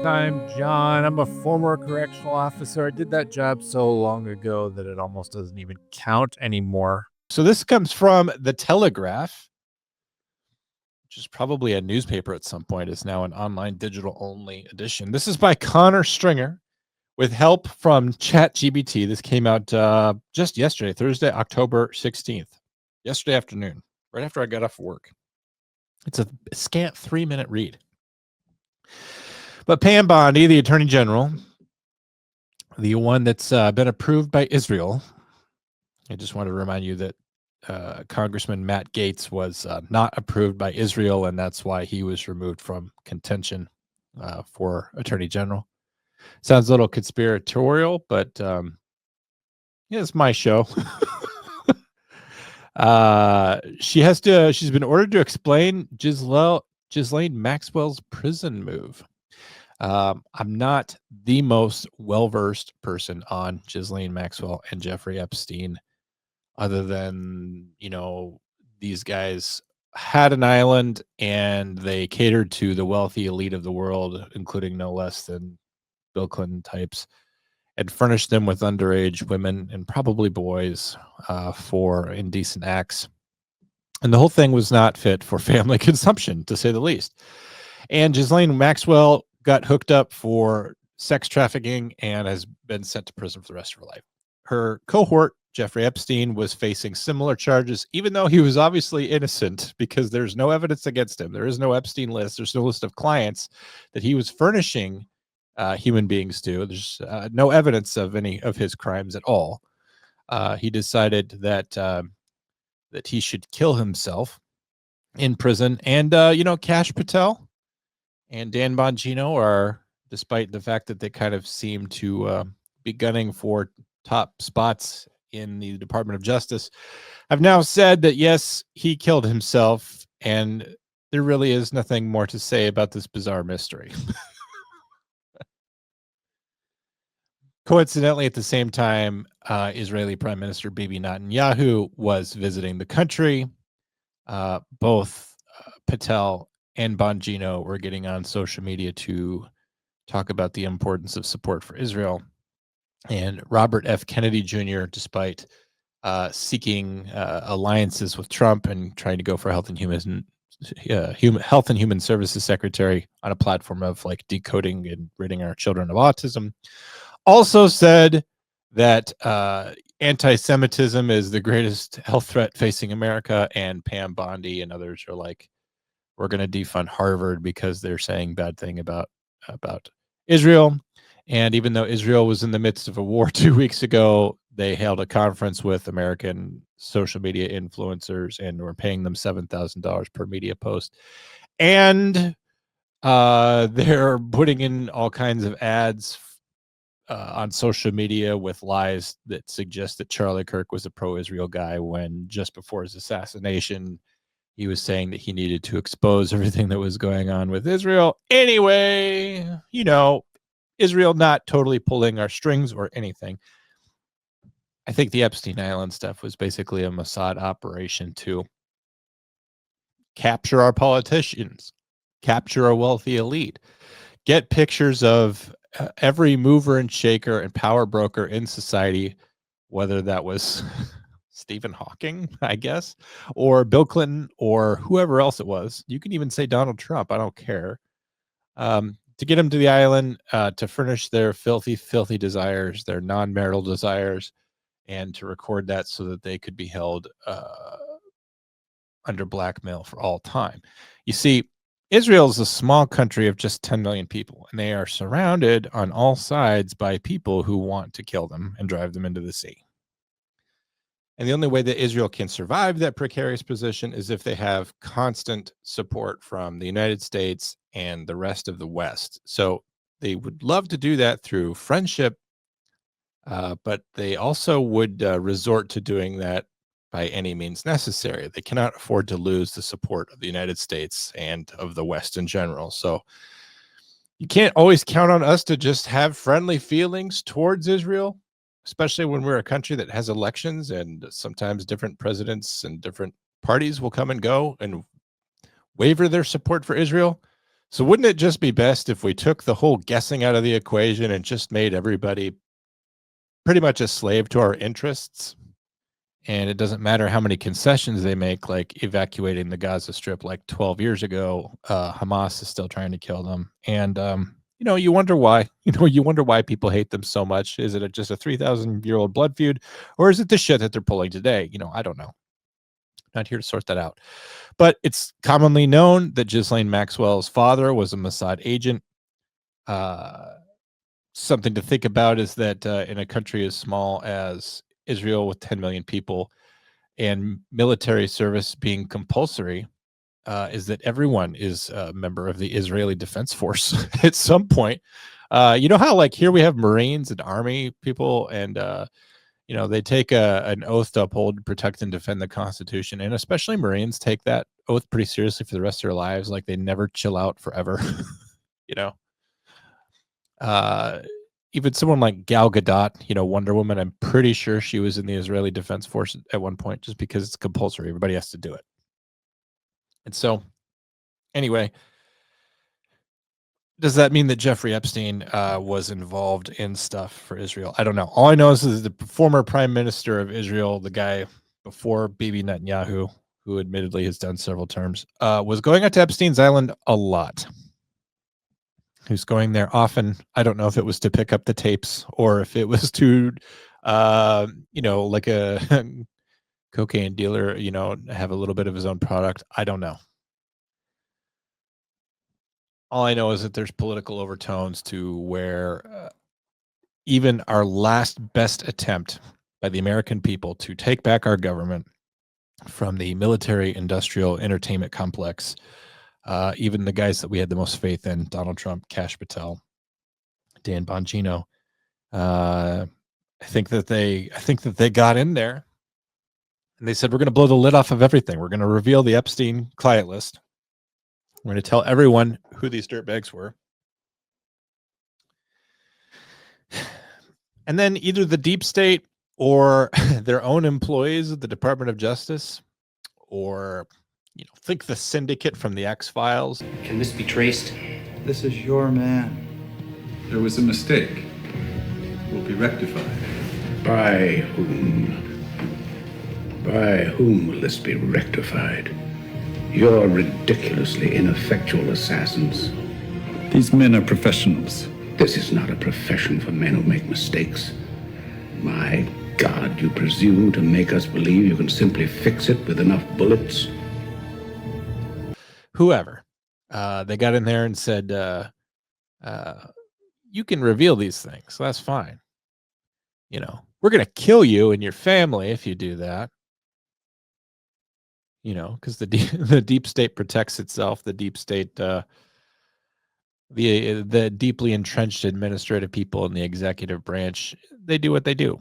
I'm John. I'm a former correctional officer. I did that job so long ago that it almost doesn't even count anymore. So this comes from The Telegraph, which is probably a newspaper at some point. It's now an online digital-only edition. This is by Connor Stringer with help from ChatGPT. This came out just yesterday, Thursday, October 16th, yesterday afternoon, right after I got off work. It's a scant 3-minute read. But Pam Bondi, the Attorney General, the one that's been approved by Israel, I just want to remind you that Congressman Matt Gaetz was not approved by Israel, and that's why he was removed from contention for Attorney General. Sounds a little conspiratorial, but yeah, it's my show. She's been ordered to explain Ghislaine Maxwell's prison move. I'm not the most well-versed person on Ghislaine Maxwell and Jeffrey Epstein, other than, these guys had an island and they catered to the wealthy elite of the world, including no less than Bill Clinton types, and furnished them with underage women and probably boys for indecent acts. And the whole thing was not fit for family consumption, to say the least. And Ghislaine Maxwell got hooked up for sex trafficking and has been sent to prison for the rest of her life. Her cohort, Jeffrey Epstein, was facing similar charges, even though he was obviously innocent, because there's no evidence against him. There is no Epstein list. There's no list of clients that he was furnishing human beings to. There's no evidence of any of his crimes at all. He decided that that he should kill himself in prison. And, Kash Patel and Dan Bongino are, despite the fact that they kind of seem to be gunning for top spots in the Department of Justice, have now said that, yes, he killed himself, and there really is nothing more to say about this bizarre mystery. Coincidentally, at the same time, Israeli Prime Minister Bibi Netanyahu was visiting the country. Both Patel and Bongino were getting on social media to talk about the importance of support for Israel. And Robert F. Kennedy Jr., despite seeking alliances with Trump and trying to go for Health and Human Services Secretary on a platform of like decoding and ridding our children of autism, also said that anti-Semitism is the greatest health threat facing America. And Pam Bondi and others are like, we're going to defund Harvard because they're saying bad thing about Israel. And even though Israel was in the midst of a war 2 weeks ago, they held a conference with American social media influencers and were paying them $7,000 per media post. And they're putting in all kinds of ads on social media with lies that suggest that Charlie Kirk was a pro-Israel guy, when just before his assassination, he was saying that he needed to expose everything that was going on with Israel. Anyway, Israel not totally pulling our strings or anything. I think the Epstein Island stuff was basically a Mossad operation to capture our politicians, capture a wealthy elite, get pictures of every mover and shaker and power broker in society, whether that was Stephen Hawking, I guess, or Bill Clinton, or whoever else it was. You can even say Donald Trump. I don't care. To get them to the island, to furnish their filthy, filthy desires, their non-marital desires, and to record that so that they could be held under blackmail for all time. You see, Israel is a small country of just 10 million people, and they are surrounded on all sides by people who want to kill them and drive them into the sea. And the only way that Israel can survive that precarious position is if they have constant support from the United States and the rest of the West. So they would love to do that through friendship, but they also would resort to doing that by any means necessary. They cannot afford to lose the support of the United States and of the West in general. So you can't always count on us to just have friendly feelings towards Israel, especially when we're a country that has elections and sometimes different presidents and different parties will come and go and waver their support for Israel. So wouldn't it just be best if we took the whole guessing out of the equation and just made everybody pretty much a slave to our interests? And it doesn't matter how many concessions they make, like evacuating the Gaza Strip like 12 years ago. Hamas is still trying to kill them. And, you wonder why. You wonder why people hate them so much. Is it just a 3,000-year-old blood feud? Or is it the shit that they're pulling today? I don't know. Not here to sort that out. But it's commonly known that Ghislaine Maxwell's father was a Mossad agent. Something to think about is that in a country as small as Israel with 10 million people and military service being compulsory, is that everyone is a member of the Israeli Defense Force at some point. You know how like here we have Marines and Army people and they take an oath to uphold, protect, and defend the Constitution. And especially Marines take that oath pretty seriously for the rest of their lives. Like they never chill out forever, even someone like Gal Gadot, Wonder Woman, I'm pretty sure she was in the Israeli Defense Force at one point just because it's compulsory. Everybody has to do it. And so, anyway, does that mean that Jeffrey Epstein was involved in stuff for Israel? I don't know. All I know is the former prime minister of Israel, the guy before Bibi Netanyahu, who admittedly has done several terms, was going out to Epstein's Island a lot. Who's going there often. I don't know if it was to pick up the tapes or if it was to, like a cocaine dealer, have a little bit of his own product. I don't know. All I know is that there's political overtones to where even our last best attempt by the American people to take back our government from the military industrial entertainment complex, even the guys that we had the most faith in, Donald Trump, Kash Patel, Dan Bongino, I think that they got in there and they said, we're going to blow the lid off of everything. We're going to reveal the Epstein client list. We're going to tell everyone who these dirtbags were. And then either the deep state or their own employees of the Department of Justice or, think the syndicate from the X-Files. Can this be traced? This is your man. There was a mistake. Will be rectified. By whom? By whom will this be rectified? Your ridiculously ineffectual assassins. These men are professionals. This is not a profession for men who make mistakes. My God, you presume to make us believe you can simply fix it with enough bullets? Whoever. They got in there and said, you can reveal these things. So that's fine. We're going to kill you and your family if you do that. Because the deep state protects itself. The deep state, the deeply entrenched administrative people in the executive branch, they do what they do.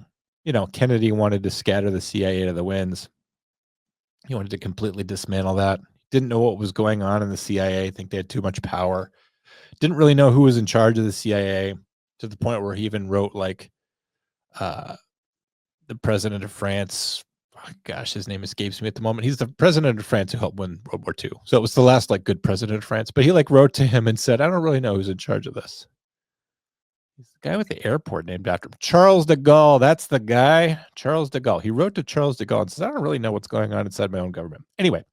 Kennedy wanted to scatter the CIA to the winds. He wanted to completely dismantle that. Didn't know what was going on in the CIA. I think they had too much power. Didn't really know who was in charge of the CIA to the point where he even wrote like the president of France. Oh, gosh, his name escapes me at the moment. He's the president of France who helped win World War II. So it was the last like good president of France. But he like wrote to him and said, I don't really know who's in charge of this. He's the guy with the airport named after him. Charles de Gaulle. That's the guy. Charles de Gaulle. He wrote to Charles de Gaulle and said, I don't really know what's going on inside my own government. Anyway,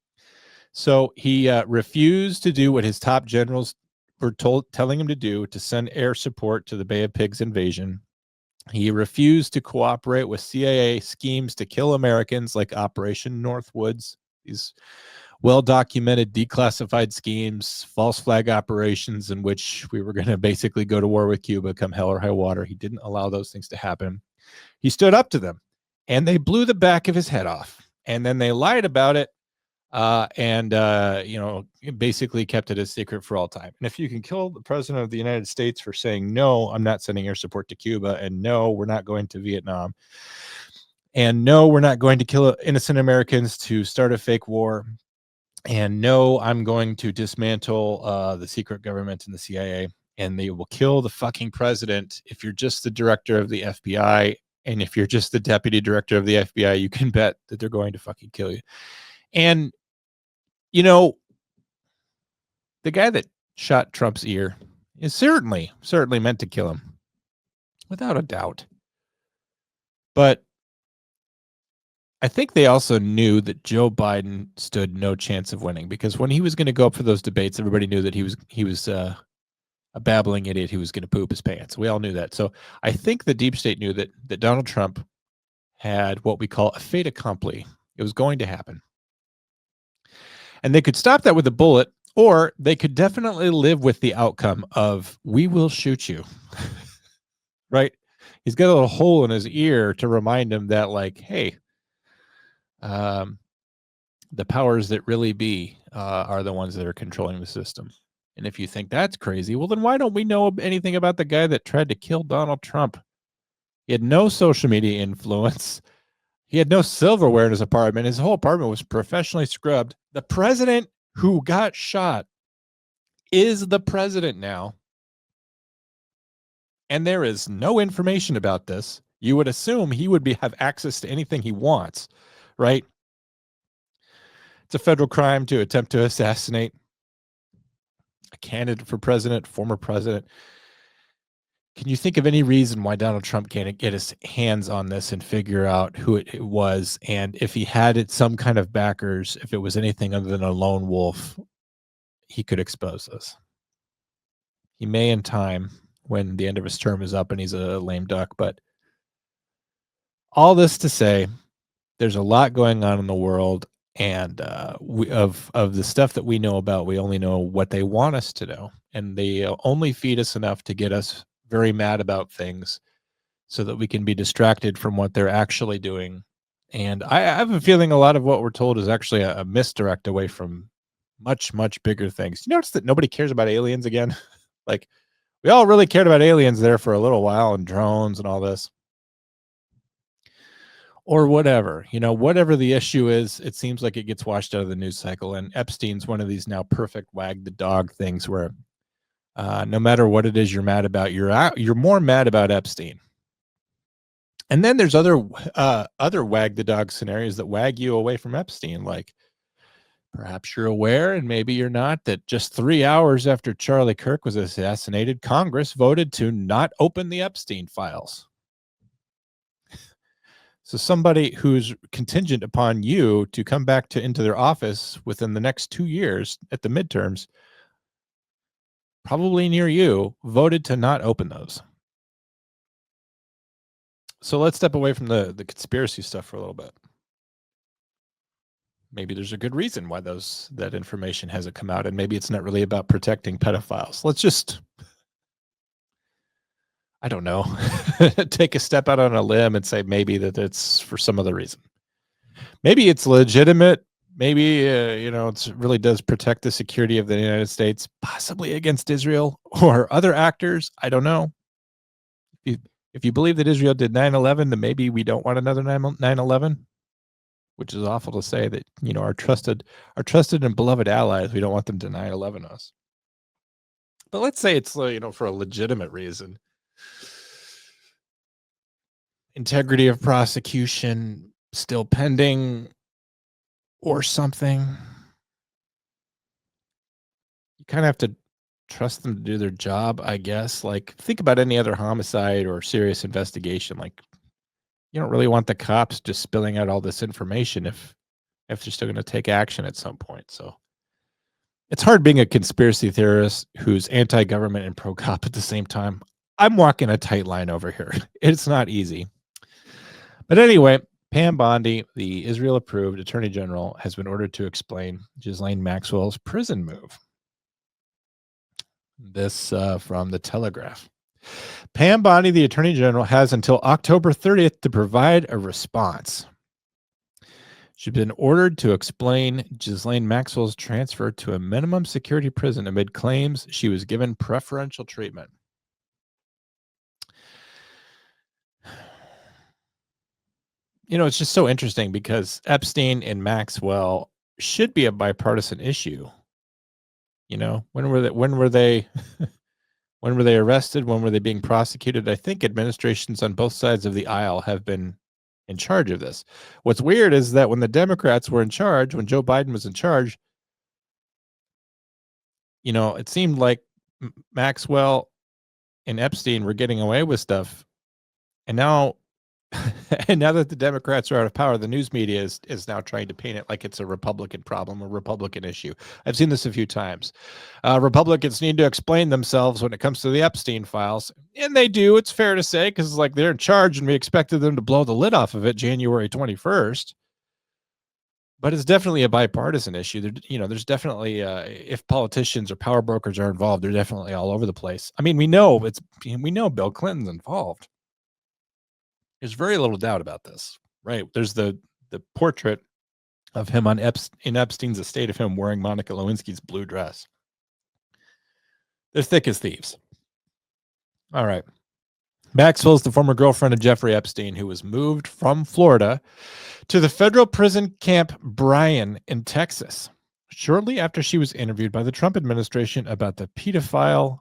so he refused to do what his top generals were telling him to do, to send air support to the Bay of Pigs invasion. He refused to cooperate with CIA schemes to kill Americans like Operation Northwoods, these well-documented declassified schemes, false flag operations in which we were going to basically go to war with Cuba come hell or high water. He didn't allow those things to happen. He stood up to them and they blew the back of his head off. And then they lied about it and basically kept it a secret for all time. And if you can kill the president of the United States for saying, no, I'm not sending air support to Cuba, and no, we're not going to Vietnam, and no, we're not going to kill innocent Americans to start a fake war, and no, I'm going to dismantle the secret government and the CIA, and they will kill the fucking president if you're just the director of the FBI, and if you're just the deputy director of the FBI, you can bet that they're going to fucking kill you. And the guy that shot Trump's ear is certainly meant to kill him, without a doubt. But I think they also knew that Joe Biden stood no chance of winning, because when he was going to go up for those debates, everybody knew that he was a babbling idiot who was going to poop his pants. We all knew that. So I think the deep state knew that Donald Trump had what we call a fait accompli. It was going to happen. And they could stop that with a bullet, or they could definitely live with the outcome of, we will shoot you. Right? He's got a little hole in his ear to remind him that, like, hey, the powers that really be are the ones that are controlling the system. And if you think that's crazy, well, then why don't we know anything about the guy that tried to kill Donald Trump? He had no social media influence. He had no silverware in his apartment. His whole apartment was professionally scrubbed. The president who got shot is the president now. And there is no information about this. You would assume he would have access to anything he wants, right? It's a federal crime to attempt to assassinate a candidate for president, former president. Can you think of any reason why Donald Trump can't get his hands on this and figure out who it was? And if he had some kind of backers, if it was anything other than a lone wolf, he could expose this. He may in time, when the end of his term is up and he's a lame duck. But all this to say, there's a lot going on in the world. And of the stuff that we know about, we only know what they want us to know. And they only feed us enough to get us very mad about things so that we can be distracted from what they're actually doing. And I have a feeling a lot of what we're told is actually a misdirect away from much, much bigger things. You notice that nobody cares about aliens again? Like, we all really cared about aliens there for a little while, and drones and all this. Or whatever, whatever the issue is, it seems like it gets washed out of the news cycle. And Epstein's one of these now perfect wag the dog things where no matter what it is you're mad about, you're more mad about Epstein. And then there's other wag the dog scenarios that wag you away from Epstein. Like, perhaps you're aware, and maybe you're not, that just 3 hours after Charlie Kirk was assassinated, Congress voted to not open the Epstein files. So somebody who's contingent upon you to come back into their office within the next 2 years at the midterms, probably near you, voted to not open those. So let's step away from the conspiracy stuff for a little bit. Maybe there's a good reason why that information hasn't come out, and maybe it's not really about protecting pedophiles. Let's just, I don't know, take a step out on a limb and say maybe that it's for some other reason. Maybe it's legitimate. Maybe, it really does protect the security of the United States, possibly against Israel or other actors. I don't know. If you believe that Israel did 9/11, then maybe we don't want another 9/11, which is awful to say that, our trusted and beloved allies, we don't want them to 9/11 us. But let's say it's, for a legitimate reason. Integrity of prosecution still pending or something. You kind of have to trust them to do their job, I guess. Like, think about any other homicide or serious investigation. Like, you don't really want the cops just spilling out all this information if they're still going to take action at some point. So it's hard being a conspiracy theorist who's anti-government and pro-cop at the same time. I'm walking a tight line over here. It's not easy. But anyway, Pam Bondi, the Israel-approved Attorney General, has been ordered to explain Ghislaine Maxwell's prison move. This from the Telegraph. Pam Bondi, the Attorney General, has until October 30th to provide a response. She's been ordered to explain Ghislaine Maxwell's transfer to a minimum security prison amid claims she was given preferential treatment. It's just so interesting because Epstein and Maxwell should be a bipartisan issue. When were they when were they arrested? When were they being prosecuted? I think administrations on both sides of the aisle have been in charge of this. What's weird is that when the Democrats were in charge, when Joe Biden was in charge, it seemed like Maxwell and Epstein were getting away with stuff. And now, and now that the Democrats are out of power, the news media is now trying to paint it like it's a Republican problem, a Republican issue. I've seen this a few times. Republicans need to explain themselves when it comes to the Epstein files. And they do, it's fair to say, because like they're in charge and we expected them to blow the lid off of it January 21st. But it's definitely a bipartisan issue. There's definitely, if politicians or power brokers are involved, they're definitely all over the place. I mean, we know Bill Clinton's involved. There's very little doubt about this, right? There's the portrait of him in Epstein's estate of him wearing Monica Lewinsky's blue dress. They're thick as thieves. All right. Maxwell is the former girlfriend of Jeffrey Epstein, who was moved from Florida to the federal prison camp Bryan in Texas shortly after she was interviewed by the Trump administration about the pedophile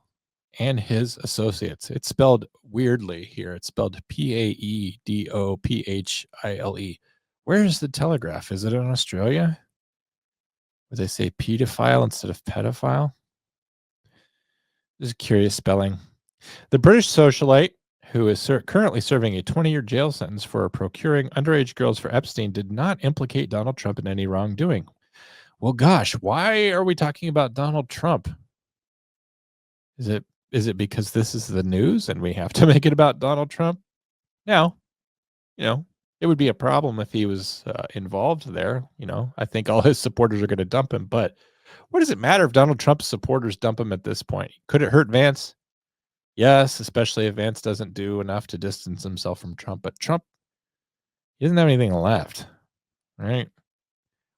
and his associates. It's spelled weirdly here. It's spelled Paedophile. Where is the Telegraph? Is it in Australia? Where they say pedophile instead of pedophile? This is curious spelling. The British socialite, who is currently serving a 20-year jail sentence for procuring underage girls for Epstein, did not implicate Donald Trump in any wrongdoing. Well, gosh, why are we talking about Donald Trump? Is it because this is the news and we have to make it about Donald Trump? Now, it would be a problem if he was involved there. I think all his supporters are going to dump him. But what does it matter if Donald Trump's supporters dump him at this point? Could it hurt Vance? Yes, especially if Vance doesn't do enough to distance himself from Trump. But Trump, he doesn't have anything left, right?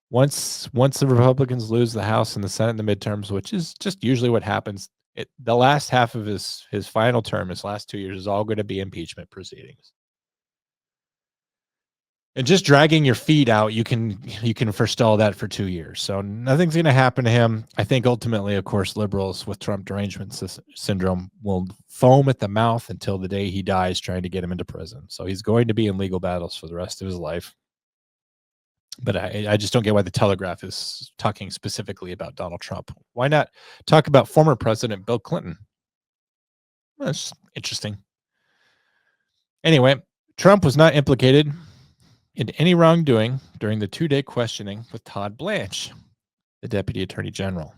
Once the Republicans lose the House and the Senate in the midterms, which is just usually what happens, the last half of his final term, his last 2 years, is all going to be impeachment proceedings. And just dragging your feet out, you can forestall that for 2 years. So nothing's going to happen to him. I think ultimately, of course, liberals with Trump derangement syndrome will foam at the mouth until the day he dies trying to get him into prison. So he's going to be in legal battles for the rest of his life. But I just don't get why the Telegraph is talking specifically about Donald Trump. Why not talk about former President Bill Clinton? That's interesting. Anyway, Trump was not implicated in any wrongdoing during the 2-day questioning with Todd Blanche, the Deputy Attorney General.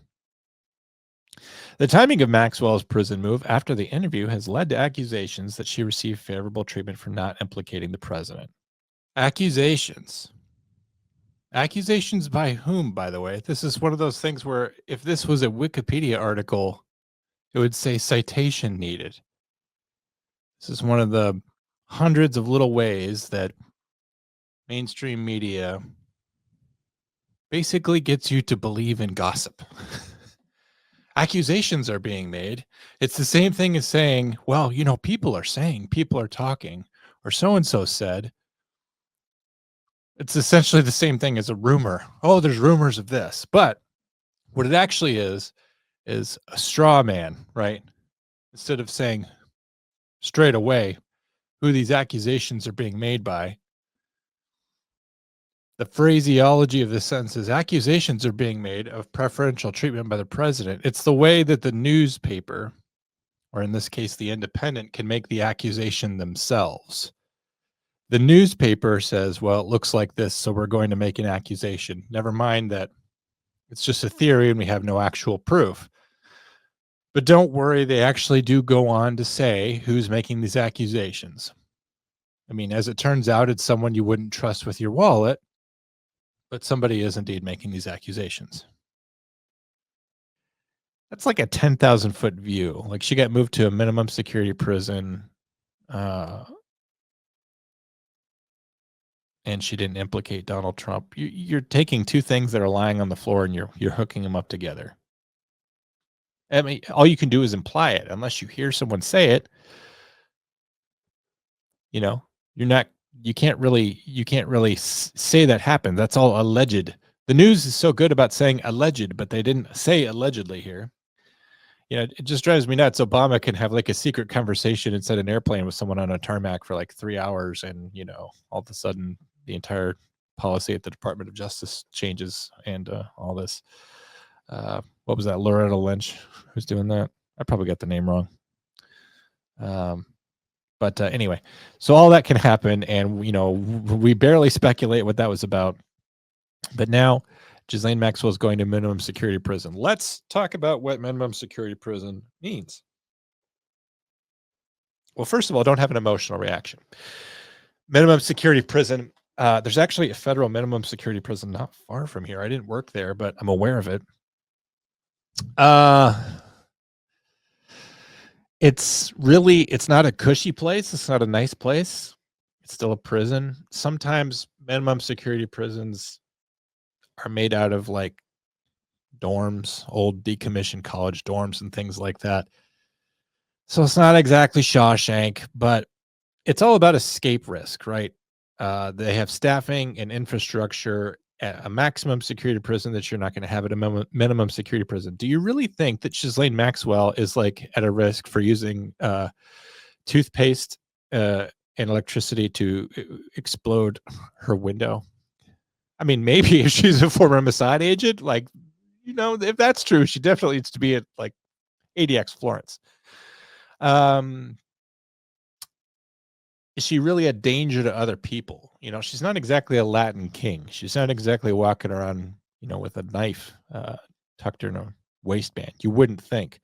The timing of Maxwell's prison move after the interview has led to accusations that she received favorable treatment for not implicating the president. Accusations. Accusations by whom, by the way? This is one of those things where if this was a Wikipedia article, it would say citation needed. This is one of the hundreds of little ways that mainstream media basically gets you to believe in gossip. Accusations are being made. It's the same thing as saying, well, people are saying, people are talking, or so-and-so said. It's essentially the same thing as a rumor. Oh, there's rumors of this. But what it actually is a straw man, right? Instead of saying straight away who these accusations are being made by, the phraseology of the sentence is accusations are being made of preferential treatment by the president. It's the way that the newspaper, or in this case, the Independent, can make the accusation themselves. The newspaper says, well, it looks like this, so we're going to make an accusation. Never mind that it's just a theory and we have no actual proof. But don't worry, they actually do go on to say who's making these accusations. I mean, as it turns out, it's someone you wouldn't trust with your wallet, but somebody is indeed making these accusations. That's like a 10,000-foot view. Like she got moved to a minimum security prison, and she didn't implicate Donald Trump. You're taking two things that are lying on the floor and you're hooking them up together. I mean, all you can do is imply it, unless you hear someone say it. You can't really say that happened. That's all alleged. The news is so good about saying alleged, but they didn't say allegedly here. It just drives me nuts. Obama can have like a secret conversation inside an airplane with someone on a tarmac for like 3 hours, and all of a sudden the entire policy at the Department of Justice changes and all this. What was that? Loretta Lynch who's doing that. I probably got the name wrong. But anyway, so all that can happen, and we barely speculate what that was about. But now Ghislaine Maxwell is going to minimum security prison. Let's talk about what minimum security prison means. Well, first of all, don't have an emotional reaction. Minimum security prison. There's actually a federal minimum security prison not far from here. I didn't work there, but I'm aware of it. It's not a cushy place. It's not a nice place. It's still a prison. Sometimes minimum security prisons are made out of like dorms, old decommissioned college dorms and things like that. So it's not exactly Shawshank, but it's all about escape risk, right? They have staffing and infrastructure at a maximum security prison that you're not going to have at a minimum security prison. Do you really think that Ghislaine Maxwell is like at a risk for using toothpaste and electricity to explode her window? I mean, maybe if she's a former Mossad agent, like, if that's true, she definitely needs to be at like ADX Florence. Is she really a danger to other people? She's not exactly a Latin king. She's not exactly walking around, with a knife tucked in her waistband. You wouldn't think.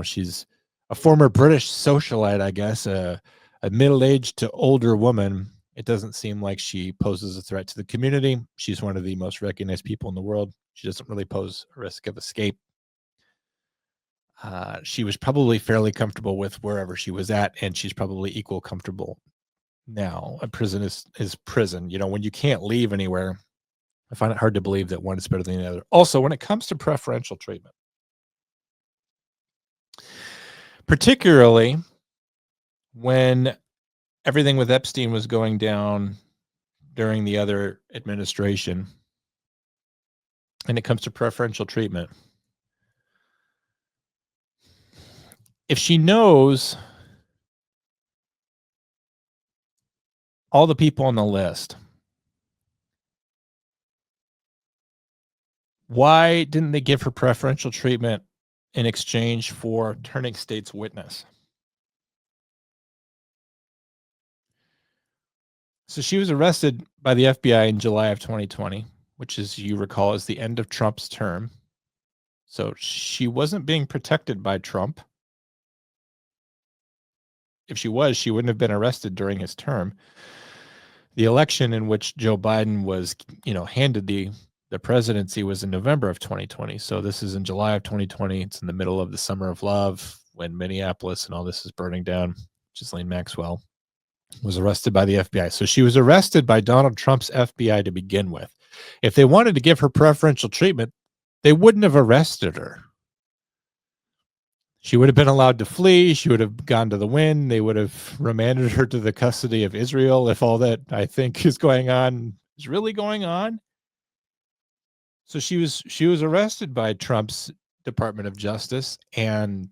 She's a former British socialite, I guess, a middle-aged to older woman. It doesn't seem like she poses a threat to the community. She's one of the most recognized people in the world. She doesn't really pose a risk of escape. She was probably fairly comfortable with wherever she was at, and she's probably equal comfortable now. A prison is prison. When you can't leave anywhere, I find it hard to believe that one is better than the other. Also, when it comes to preferential treatment, particularly when everything with Epstein was going down during the other administration, and it comes to preferential treatment, if she knows all the people on the list, why didn't they give her preferential treatment in exchange for turning state's witness? So she was arrested by the FBI in July of 2020, which, as you recall, is the end of Trump's term. So she wasn't being protected by Trump. If she was, she wouldn't have been arrested during his term. The election in which Joe Biden was, handed the presidency was in November of 2020. So this is in July of 2020. It's in the middle of the summer of love when Minneapolis and all this is burning down. Ghislaine Maxwell was arrested by the FBI. So she was arrested by Donald Trump's FBI to begin with. If they wanted to give her preferential treatment, they wouldn't have arrested her. She would have been allowed to flee. She would have gone to the wind. They would have remanded her to the custody of Israel if all that I think is going on is really going on. So she was arrested by Trump's Department of Justice and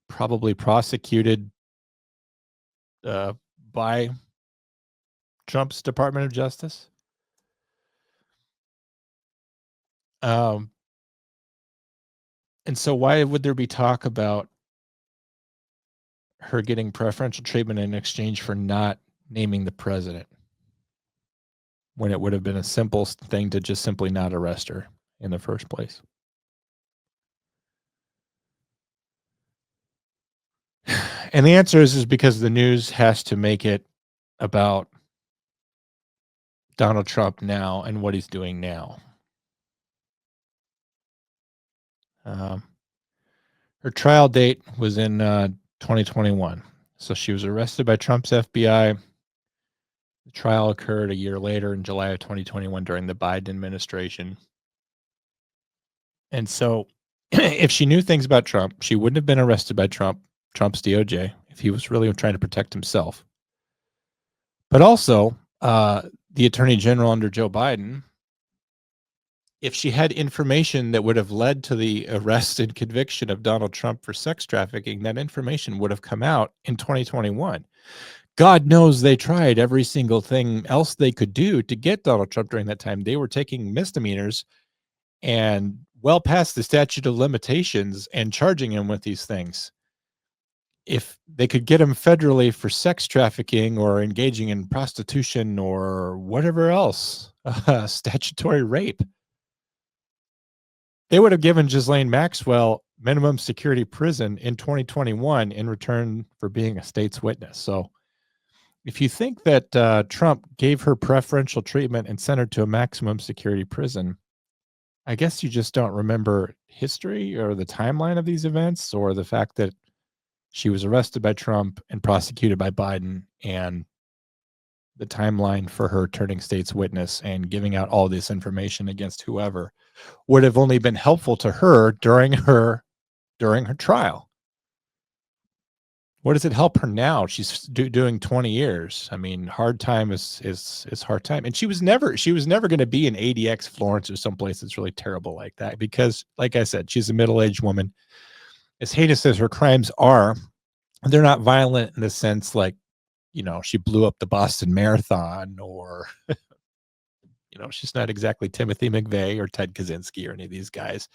probably prosecuted by Trump's Department of Justice. And so why would there be talk about her getting preferential treatment in exchange for not naming the president, when it would have been a simple thing to just simply not arrest her in the first place? And the answer is because the news has to make it about Donald Trump now and what he's doing now. Her trial date was in 2021. So she was arrested by Trump's FBI. The trial occurred a year later in July of 2021 during the Biden administration. And so if she knew things about Trump, she wouldn't have been arrested by Trump's DOJ, if he was really trying to protect himself. But also, the Attorney General under Joe Biden, if she had information that would have led to the arrest and conviction of Donald Trump for sex trafficking, that information would have come out in 2021. God knows they tried every single thing else they could do to get Donald Trump during that time. They were taking misdemeanors and well past the statute of limitations and charging him with these things. If they could get him federally for sex trafficking or engaging in prostitution or whatever else, statutory rape, they would have given Ghislaine Maxwell minimum security prison in 2021 in return for being a state's witness. So if you think that Trump gave her preferential treatment and sent her to a maximum security prison, I guess you just don't remember history or the timeline of these events, or the fact that she was arrested by Trump and prosecuted by Biden, and the timeline for her turning state's witness and giving out all this information against whoever would have only been helpful to her during her trial. What does it help her now? She's doing 20 years. I mean, hard time is hard time. And she was never going to be in ADX Florence or someplace that's really terrible like that, because, like I said, she's a middle-aged woman. As heinous as her crimes are, they're not violent in the sense like, she blew up the Boston Marathon, or, she's not exactly Timothy McVeigh or Ted Kaczynski or any of these guys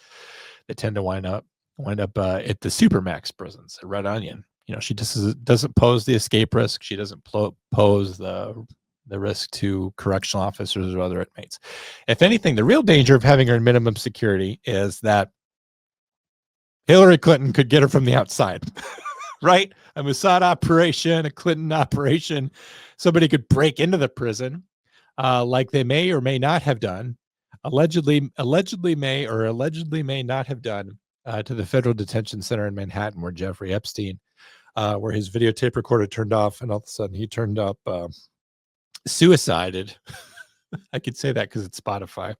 that tend to wind up at the Supermax prisons at Red Onion. She just doesn't pose the escape risk. She doesn't pose the risk to correctional officers or other inmates. If anything, the real danger of having her in minimum security is that Hillary Clinton could get her from the outside, right? A Mossad operation, a Clinton operation. Somebody could break into the prison, like they may or may not have done, allegedly may not have done, to the federal detention center in Manhattan, where Jeffrey Epstein, where his videotape recorder turned off, and all of a sudden he turned up suicided. I could say that because it's Spotify.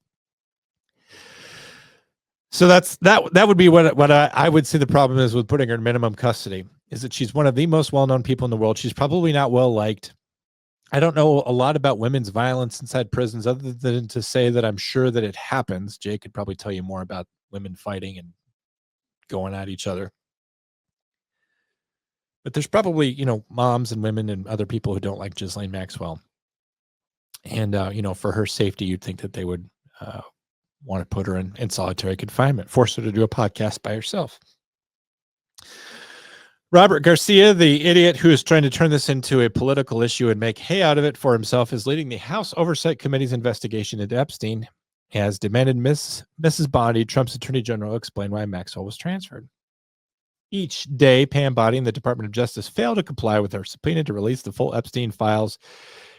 So that would be what I would say the problem is with putting her in minimum custody, is that she's one of the most well-known people in the world. She's probably not well liked. I don't know a lot about women's violence inside prisons, other than to say that I'm sure that it happens. Jay could probably tell you more about women fighting and going at each other. But there's probably, moms and women and other people who don't like Ghislaine Maxwell. And, for her safety, you'd think that they would want to put her in solitary confinement, force her to do a podcast by herself. Robert Garcia, the idiot who is trying to turn this into a political issue and make hay out of it for himself, is leading the House Oversight Committee's investigation into Epstein, has demanded Mrs. Bondi, Trump's attorney general, explain why Maxwell was transferred. Each day, Pam Bondi and the Department of Justice fail to comply with her subpoena to release the full Epstein files.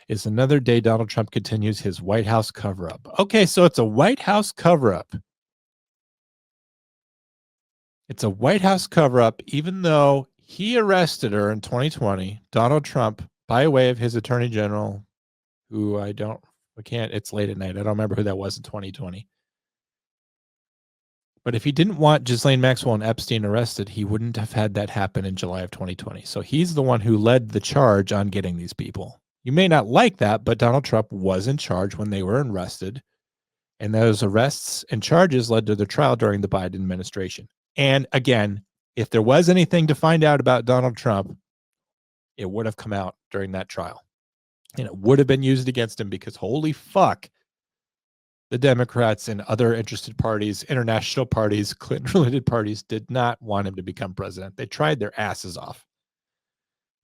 Is another day Donald Trump continues his White House cover-up. Okay, so it's a White House cover-up. It's a White House cover-up, even though he arrested her in 2020, Donald Trump, by way of his attorney general, who it's late at night. I don't remember who that was in 2020. But if he didn't want Ghislaine Maxwell and Epstein arrested, he wouldn't have had that happen in July of 2020. So he's the one who led the charge on getting these people. You may not like that, but Donald Trump was in charge when they were arrested. And those arrests and charges led to the trial during the Biden administration. And again, if there was anything to find out about Donald Trump, it would have come out during that trial. And it would have been used against him, because holy fuck, the Democrats and other interested parties, international parties, Clinton-related parties, did not want him to become president. They tried their asses off.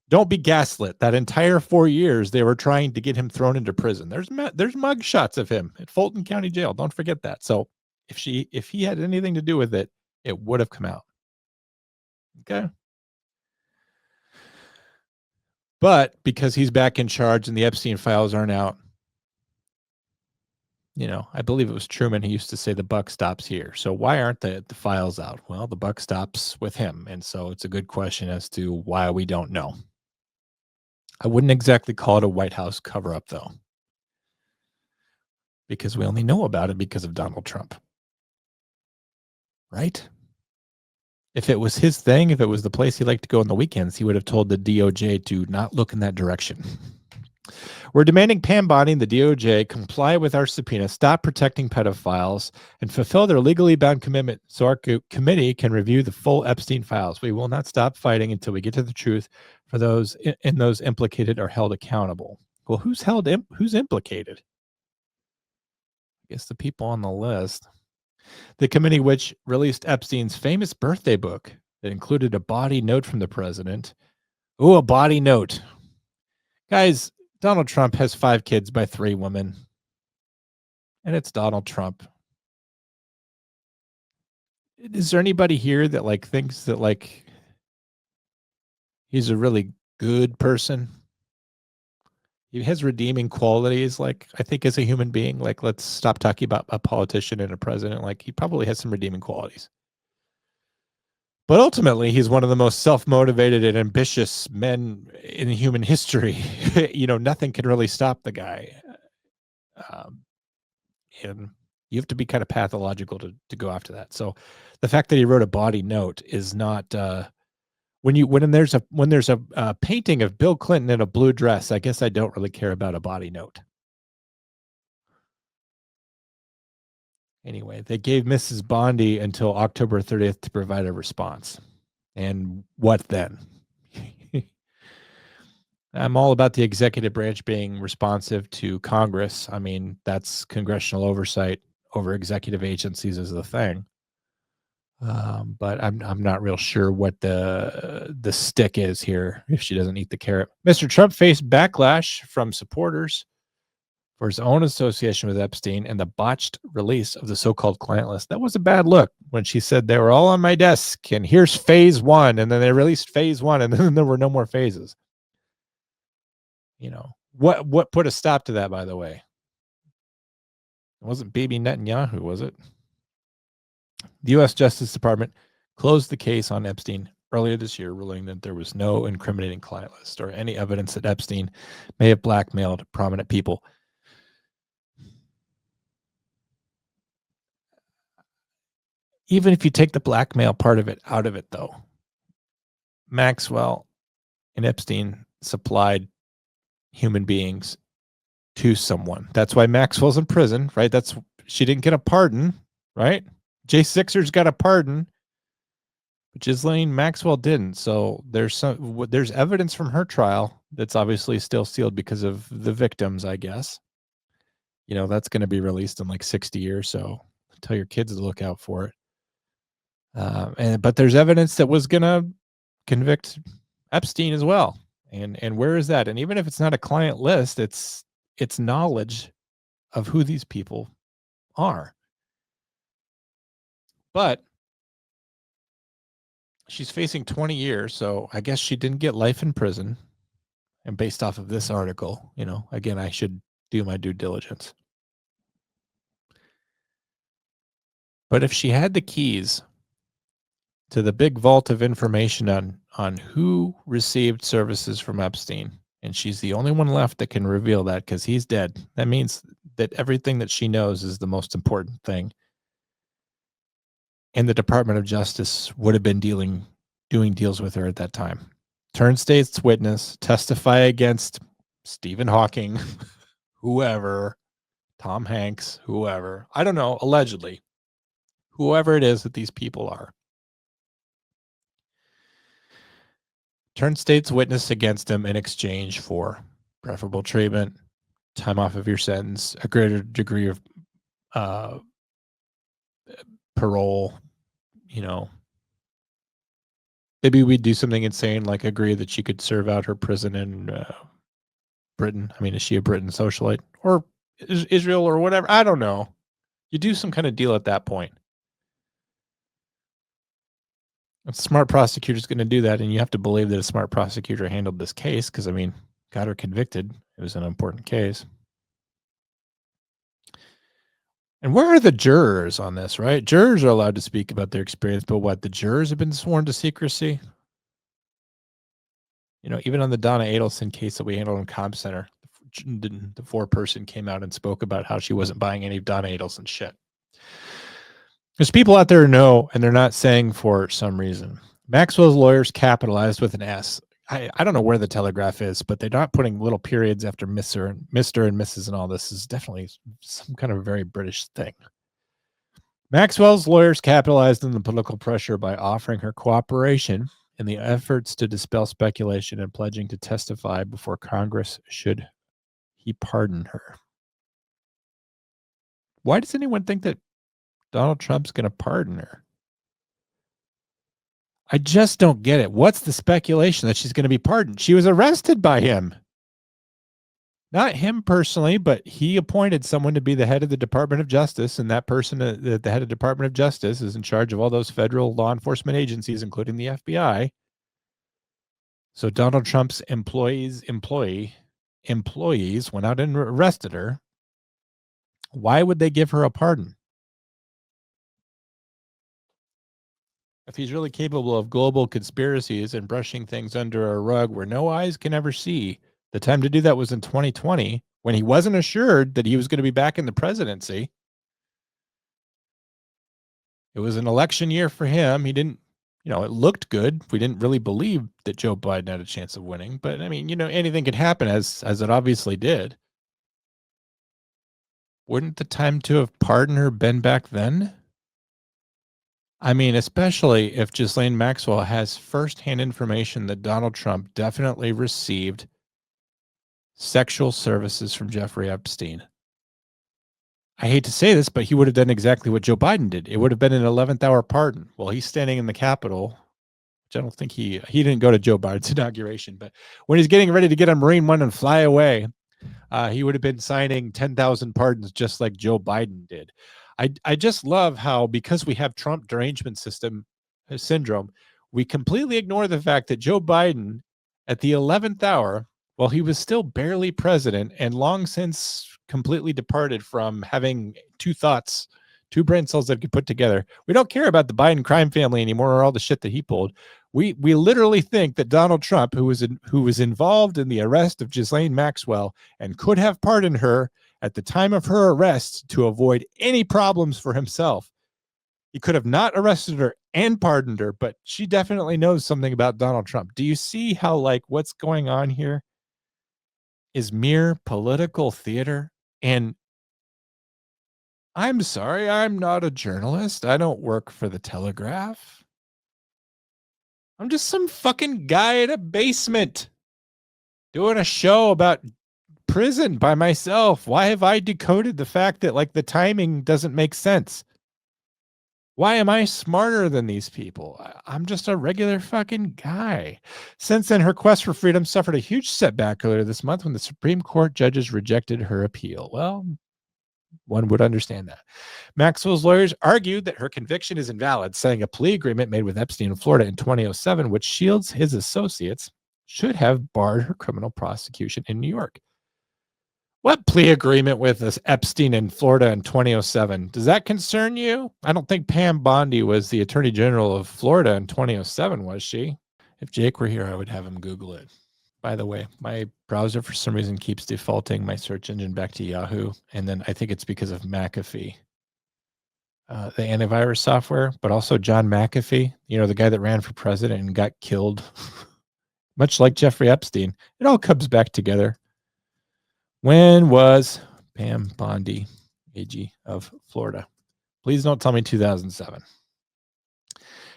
Don't be gaslit. That entire 4 years, they were trying to get him thrown into prison. There's mug shots of him at Fulton County Jail. Don't forget that. So if he had anything to do with it, it would have come out. Okay. But because he's back in charge and the Epstein files aren't out, I believe it was Truman who used to say the buck stops here. So why aren't the files out? Well, the buck stops with him. And so it's a good question as to why we don't know. I wouldn't exactly call it a White House cover-up, though, because we only know about it because of Donald Trump. Right? If it was his thing, if it was the place he liked to go on the weekends, he would have told the DOJ to not look in that direction. We're demanding Pam Bondi and the DOJ comply with our subpoena, stop protecting pedophiles, and fulfill their legally bound commitment so our committee can review the full Epstein files. We will not stop fighting until we get to the truth for those implicated are held accountable. Well, who's implicated? I guess the people on the list. The committee, which released Epstein's famous birthday book that included a body note from the president. Ooh, a body note. Guys, Donald Trump has 5 kids by 3 women. And it's Donald Trump. Is there anybody here that like thinks that like he's a really good person? He has redeeming qualities, like I think as a human being. Like, let's stop talking about a politician and a president. Like, he probably has some redeeming qualities. But ultimately, he's one of the most self-motivated and ambitious men in human history. Nothing can really stop the guy. And you have to be kind of pathological to go after that. So the fact that he wrote a body note is not when there's a painting of Bill Clinton in a blue dress, I guess I don't really care about a body note. Anyway, they gave Mrs. Bondi until October 30th to provide a response. And what then? I'm all about the executive branch being responsive to Congress. I mean, that's congressional oversight over executive agencies is the thing. But I'm not real sure what the stick is here if she doesn't eat the carrot. Mr. Trump faced backlash from supporters for his own association with Epstein and the botched release of the so-called client list. That was a bad look when she said they were all on my desk and here's phase 1, and then they released phase 1 and then there were no more phases. What put a stop to that, by the way? It wasn't Bibi Netanyahu, was it? The U.S. Justice Department closed the case on Epstein earlier this year, ruling that there was no incriminating client list or any evidence that Epstein may have blackmailed prominent people. Even if you take the blackmail part of it out of it, though, Maxwell and Epstein supplied human beings to someone. That's why Maxwell's in prison, right? She didn't get a pardon, right? Jay Sixers got a pardon, but Ghislaine Maxwell didn't. So there's evidence from her trial that's obviously still sealed because of the victims, I guess. That's going to be released in like 60 years. So tell your kids to look out for it. But there's evidence that was going to convict Epstein as well. And where is that? And even if it's not a client list, it's knowledge of who these people are. But she's facing 20 years, so I guess she didn't get life in prison. And based off of this article, again, I should do my due diligence. But if she had the keys to the big vault of information on who received services from Epstein, and she's the only one left that can reveal that because he's dead, that means that everything that she knows is the most important thing. And the Department of Justice would have been doing deals with her at that time. Turn state's witness, testify against Stephen Hawking, whoever, Tom Hanks, whoever. I don't know, allegedly. Whoever it is that these people are. Turn state's witness against them in exchange for preferable treatment, time off of your sentence, a greater degree of parole, maybe we'd do something insane like agree that she could serve out her prison in Britain. I mean, is she a Britain socialite or Israel or whatever? I don't know. You do some kind of deal at that point. A smart prosecutor is going to do that, and you have to believe that a smart prosecutor handled this case because, I mean, got her convicted. It was an important case. And where are the jurors on this, right? Jurors are allowed to speak about their experience, but what? The jurors have been sworn to secrecy? Even on the Donna Adelson case that we handled in Cobb Center, the 4-person came out and spoke about how she wasn't buying any of Donna Adelson shit. There's people out there who know, and they're not saying for some reason. Maxwell's lawyers capitalized with an S. I don't know where the Telegraph is, but they're not putting little periods after Mr. and Mrs. and all this. Is definitely some kind of very British thing. Maxwell's lawyers capitalized on the political pressure by offering her cooperation in the efforts to dispel speculation and pledging to testify before Congress should he pardon her. Why does anyone think that Donald Trump's going to pardon her. I just don't get it. What's the speculation that she's going to be pardoned? She was arrested by him. Not him personally, but he appointed someone to be the head of the Department of Justice, and that person, the head of the Department of Justice, is in charge of all those federal law enforcement agencies, including the FBI. So Donald Trump's employees went out and arrested her. Why would they give her a pardon? If he's really capable of global conspiracies and brushing things under a rug where no eyes can ever see, the time to do that was in 2020 when he wasn't assured that he was going to be back in the presidency. It was an election year for him. He didn't, it looked good. We didn't really believe that Joe Biden had a chance of winning, but I mean, anything could happen as it obviously did. Wouldn't the time to have pardoned her been back then? I mean, especially if Ghislaine Maxwell has firsthand information that Donald Trump definitely received sexual services from Jeffrey Epstein. I hate to say this, but he would have done exactly what Joe Biden did. It would have been an 11th hour pardon. While he's standing in the Capitol, which I don't think he didn't go to Joe Biden's inauguration, but when he's getting ready to get on Marine One and fly away, he would have been signing 10,000 pardons just like Joe Biden did. I just love how, because we have Trump derangement syndrome, we completely ignore the fact that Joe Biden, at the 11th hour, while he was still barely president and long since completely departed from having two brain cells that could put together, we don't care about the Biden crime family anymore or all the shit that he pulled. We literally think that Donald Trump, who was involved in the arrest of Ghislaine Maxwell and could have pardoned her at the time of her arrest to avoid any problems for himself. He could have not arrested her and pardoned her, but she definitely knows something about Donald Trump. Do you see how, what's going on here is mere political theater? And I'm sorry, I'm not a journalist. I don't work for the Telegraph. I'm just some fucking guy in a basement doing a show about prison by myself. Why have I decoded the fact that the timing doesn't make sense? Why am I smarter than these people? I'm just a regular fucking guy. Since then, her quest for freedom suffered a huge setback earlier this month when the Supreme Court judges rejected her appeal. Well, one would understand that. Maxwell's lawyers argued that her conviction is invalid, saying a plea agreement made with Epstein in Florida in 2007, which shields his associates, should have barred her criminal prosecution in New York. What plea agreement with this Epstein in Florida in 2007? Does that concern you? I don't think Pam Bondi was the Attorney General of Florida in 2007, was she? If Jake were here, I would have him Google it. By the way, my browser for some reason keeps defaulting my search engine back to Yahoo, and then I think it's because of McAfee, the antivirus software, but also John McAfee, the guy that ran for president and got killed, much like Jeffrey Epstein. It all comes back together. When was Pam Bondi AG of Florida? Please don't tell me 2007.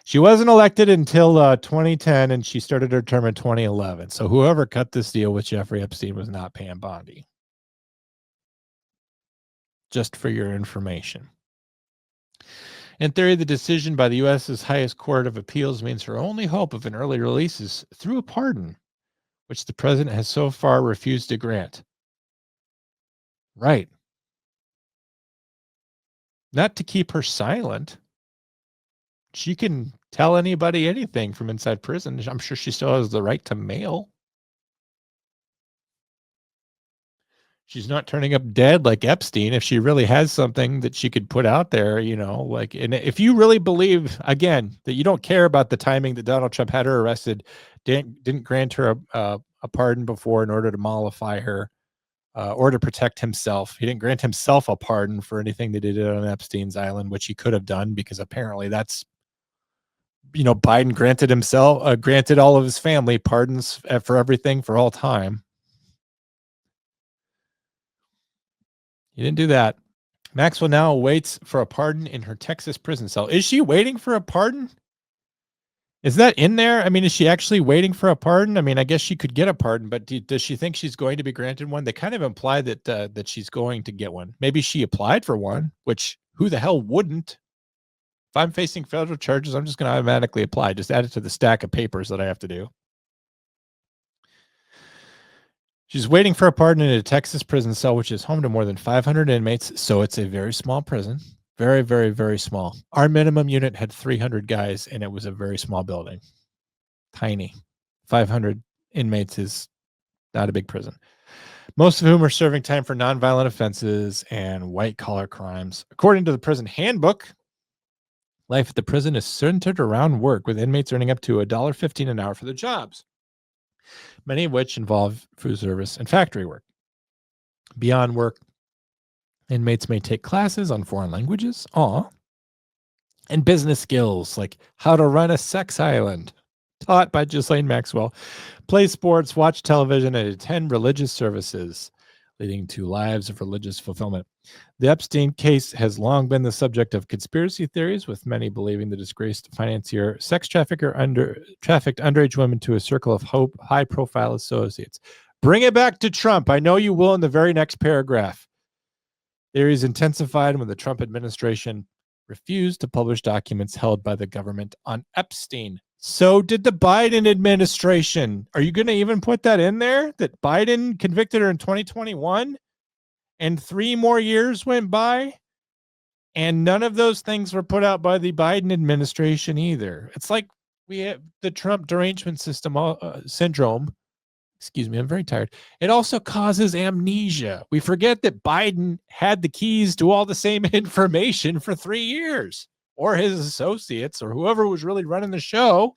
She wasn't elected until 2010, and she started her term in 2011. So whoever cut this deal with Jeffrey Epstein was not Pam Bondi. Just for your information. In theory, the decision by the U.S.'s highest court of appeals means her only hope of an early release is through a pardon, which the president has so far refused to grant. Right. Not to keep her silent. She can tell anybody anything from inside prison. I'm sure she still has the right to mail. She's not turning up dead like Epstein. If she really has something that she could put out there, and if you really believe, again, that you don't care about the timing that Donald Trump had her arrested, didn't grant her a pardon before in order to mollify her, or to protect himself. He didn't grant himself a pardon for anything that he did on Epstein's island, which he could have done because apparently that's, Biden granted all of his family pardons for everything for all time. He didn't do that. Maxwell now waits for a pardon in her Texas prison cell. Is she waiting for a pardon? Is that in there? I mean, is she actually waiting for a pardon? I mean, I guess she could get a pardon, but does she think she's going to be granted one? They kind of imply that she's going to get one. Maybe she applied for one, which who the hell wouldn't? If I'm facing federal charges, I'm just going to automatically apply. Just add it to the stack of papers that I have to do. She's waiting for a pardon in a Texas prison cell, which is home to more than 500 inmates. So it's a very small prison. Very, very, very small. Our minimum unit had 300 guys, and it was a very small building. Tiny. 500 inmates is not a big prison. Most of whom are serving time for nonviolent offenses and white-collar crimes. According to the prison handbook, life at the prison is centered around work, with inmates earning up to $1.15 an hour for their jobs, many of which involve food service and factory work. Beyond work, inmates may take classes on foreign languages, and business skills like how to run a sex island, taught by Ghislaine Maxwell, play sports, watch television, and attend religious services, leading to lives of religious fulfillment. The Epstein case has long been the subject of conspiracy theories, with many believing the disgraced financier sex trafficker trafficked underage women to a circle of high-profile associates. Bring it back to Trump. I know you will in the very next paragraph. Theories intensified when the Trump administration refused to publish documents held by the government on Epstein. So did the Biden administration. Are you going to even put that in there? That Biden convicted her in 2021 and 3 more years went by and none of those things were put out by the Biden administration either. It's like we have the Trump derangement syndrome. Excuse me, I'm very tired. It also causes amnesia. We forget that Biden had the keys to all the same information for 3 years, or his associates, or whoever was really running the show.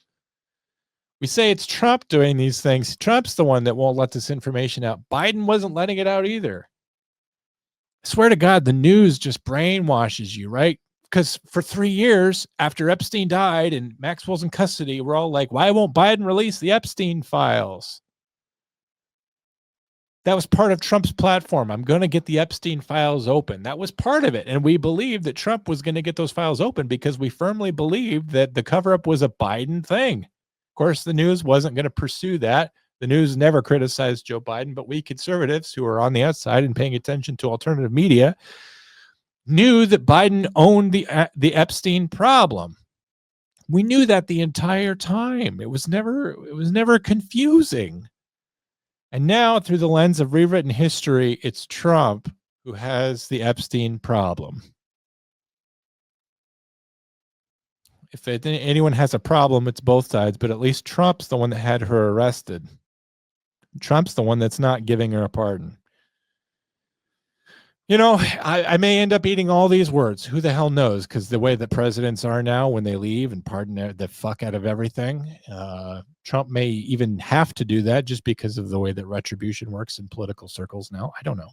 We say it's Trump doing these things. Trump's the one that won't let this information out. Biden wasn't letting it out either. I swear to God, the news just brainwashes you, right? Because for 3 years after Epstein died and Maxwell's in custody, we're all like, why won't Biden release the Epstein files? That was part of Trump's platform. I'm going to get the Epstein files open. That was part of it. And we believed that Trump was going to get those files open because we firmly believed that the cover-up was a Biden thing. Of course, the news wasn't going to pursue that. The news never criticized Joe Biden, but we conservatives who are on the outside and paying attention to alternative media knew that Biden owned the Epstein problem. We knew that the entire time. It was never confusing. And now, through the lens of rewritten history, it's Trump who has the Epstein problem. If anyone has a problem, it's both sides, but at least Trump's the one that had her arrested. Trump's the one that's not giving her a pardon. You know, I may end up eating all these words. Who the hell knows? Because the way that presidents are now when they leave and pardon the fuck out of everything, Trump may even have to do that just because of the way that retribution works in political circles now. I don't know.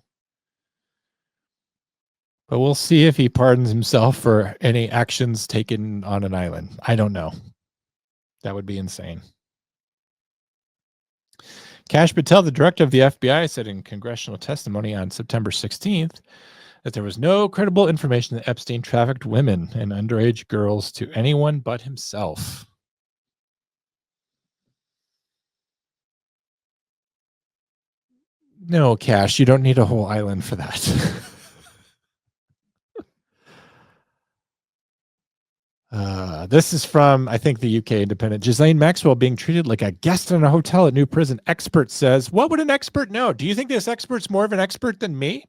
But we'll see if he pardons himself for any actions taken on an island. I don't know. That would be insane. Kash Patel, the director of the FBI, said in congressional testimony on September 16th that there was no credible information that Epstein trafficked women and underage girls to anyone but himself. No, Kash, you don't need a whole island for that. This is from, I think, the UK Independent. Ghislaine Maxwell being treated like a guest in a hotel at new prison. Expert says, what would an expert know? Do you think this expert's more of an expert than me?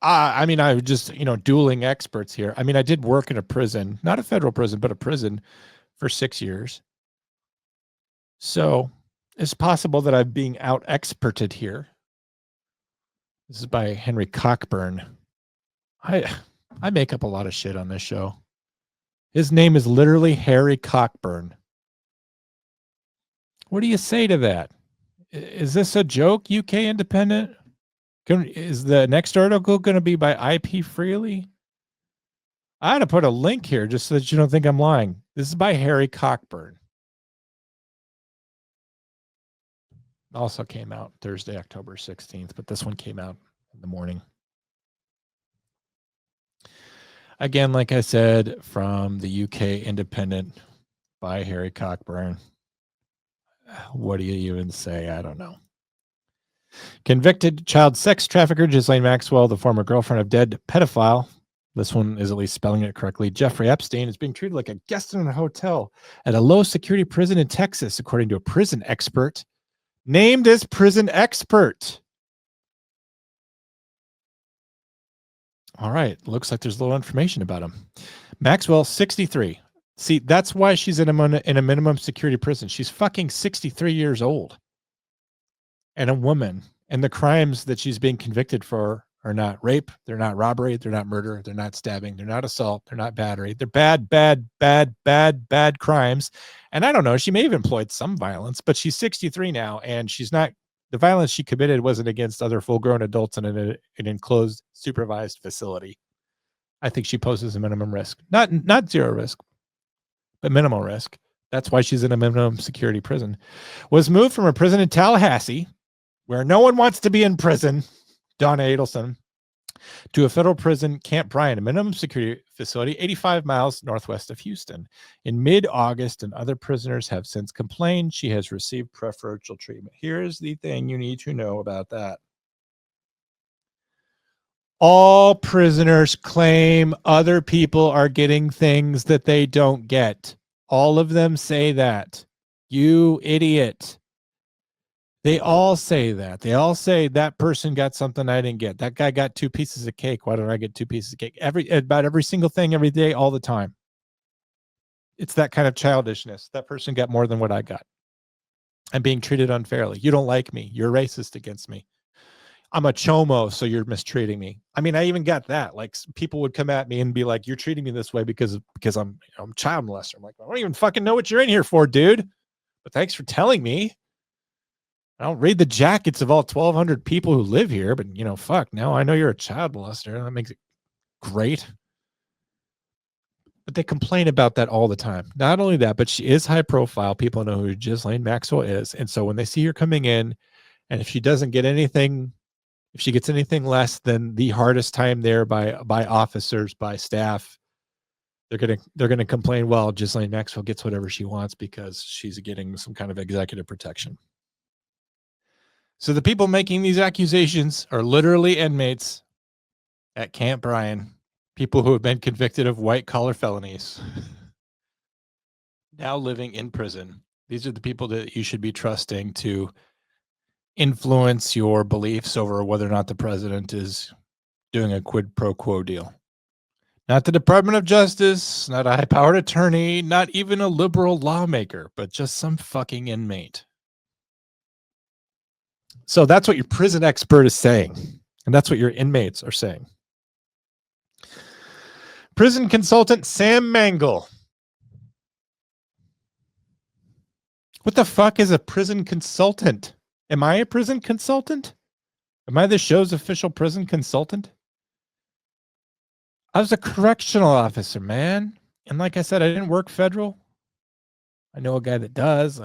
I mean, I just, dueling experts here. I mean, I did work in a prison, not a federal prison, but a prison for 6 years. So it's possible that I'm being out-experted here. This is by Henry Cockburn. I make up a lot of shit on this show. His name is literally Harry Cockburn. What do you say to that? Is this a joke, UK Independent? Is the next article going to be by IP Freely? I had to put a link here just so that you don't think I'm lying. This is by Harry Cockburn. Also came out Thursday, October 16th, but this one came out in the morning. Again, like I said, from the UK Independent by Harry Cockburn. What do you even say? I don't know. Convicted child sex trafficker Ghislaine Maxwell, the former girlfriend of dead pedophile This one is at least spelling it correctly. Jeffrey Epstein is being treated like a guest in a hotel at a low security prison in Texas, according to a prison expert named as prison expert. All right. Looks like there's a little information about him. Maxwell, 63. See, that's why she's in a minimum security prison. She's fucking 63 years old and a woman. And the crimes that she's being convicted for are not rape. They're not robbery. They're not murder. They're not stabbing. They're not assault. They're not battery. They're bad crimes. And I don't know. She may have employed some violence, but she's 63 now, and she's not. The violence she committed wasn't against other full-grown adults in an enclosed, supervised facility. I think she poses a minimum risk. Not zero risk, but minimal risk. That's why she's in a minimum security prison. Was moved from a prison in Tallahassee, where no one wants to be in prison, Donna Adelson, to a federal prison, Camp Bryan, a minimum security facility 85 miles northwest of Houston. In mid-August, and other prisoners have since complained she has received preferential treatment. Here's the thing you need to know about that. All prisoners claim other people are getting things that they don't get. All of them say that. You idiot. They all say that. They all say that person got something I didn't get. That guy got 2 pieces of cake. Why don't I get 2 pieces of cake? About every single thing, every day, all the time. It's that kind of childishness. That person got more than what I got. I'm being treated unfairly. You don't like me. You're racist against me. I'm a chomo, so you're mistreating me. I mean, I even got that. Like, people would come at me and be like, "You're treating me this way because I'm child molester." I'm like, I don't even fucking know what you're in here for, dude. But thanks for telling me. I don't read the jackets of all 1,200 people who live here, but fuck. Now I know you're a child molester. That makes it great. But they complain about that all the time. Not only that, but she is high profile. People know who Ghislaine Maxwell is, and so when they see her coming in, and if she doesn't get anything. If she gets anything less than the hardest time there by officers, by staff, they're gonna complain. Well, Ghislaine Maxwell gets whatever she wants because she's getting some kind of executive protection. So the people making these accusations are literally inmates at Camp Bryan, people who have been convicted of white-collar felonies, now living in prison. These are the people that you should be trusting to influence your beliefs over whether or not the president is doing a quid pro quo deal. Not the Department of Justice, not a high-powered attorney, not even a liberal lawmaker, but just some fucking inmate. So that's what your prison expert is saying, and that's what your inmates are saying. Prison consultant Sam Mangle. What the fuck is a prison consultant? Am I a prison consultant? Am I the show's official prison consultant? I was a correctional officer, man. And like I said, I didn't work federal. I know a guy that does.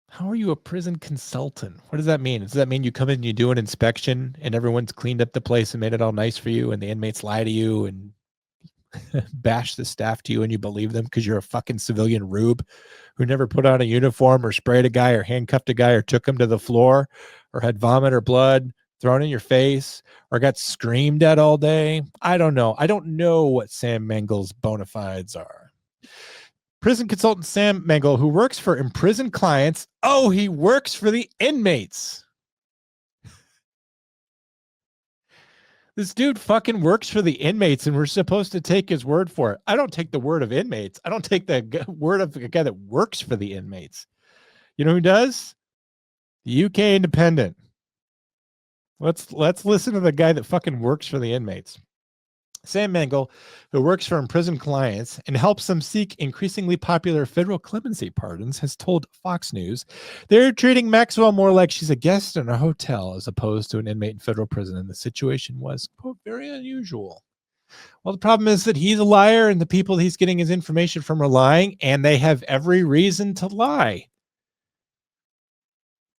How are you a prison consultant? What does that mean? Does that mean you come in and you do an inspection and everyone's cleaned up the place and made it all nice for you and the inmates lie to you and bash the staff to you and you believe them because you're a fucking civilian rube who never put on a uniform or sprayed a guy or handcuffed a guy or took him to the floor or had vomit or blood thrown in your face or got screamed at all day? I don't know. I don't know what Sam Mangle's bona fides are. Prison consultant Sam Mangle, who works for imprisoned clients. Oh, he works for the inmates. This dude fucking works for the inmates, and we're supposed to take his word for it. I don't take the word of inmates. I don't take the word of the guy that works for the inmates. You know who does? The UK Independent. Let's listen to the guy that fucking works for the inmates. Sam Mangle, who works for imprisoned clients and helps them seek increasingly popular federal clemency pardons, has told Fox News they're treating Maxwell more like she's a guest in a hotel as opposed to an inmate in federal prison, and the situation was, quote, very unusual. Well, the problem is that he's a liar and the people he's getting his information from are lying, and they have every reason to lie.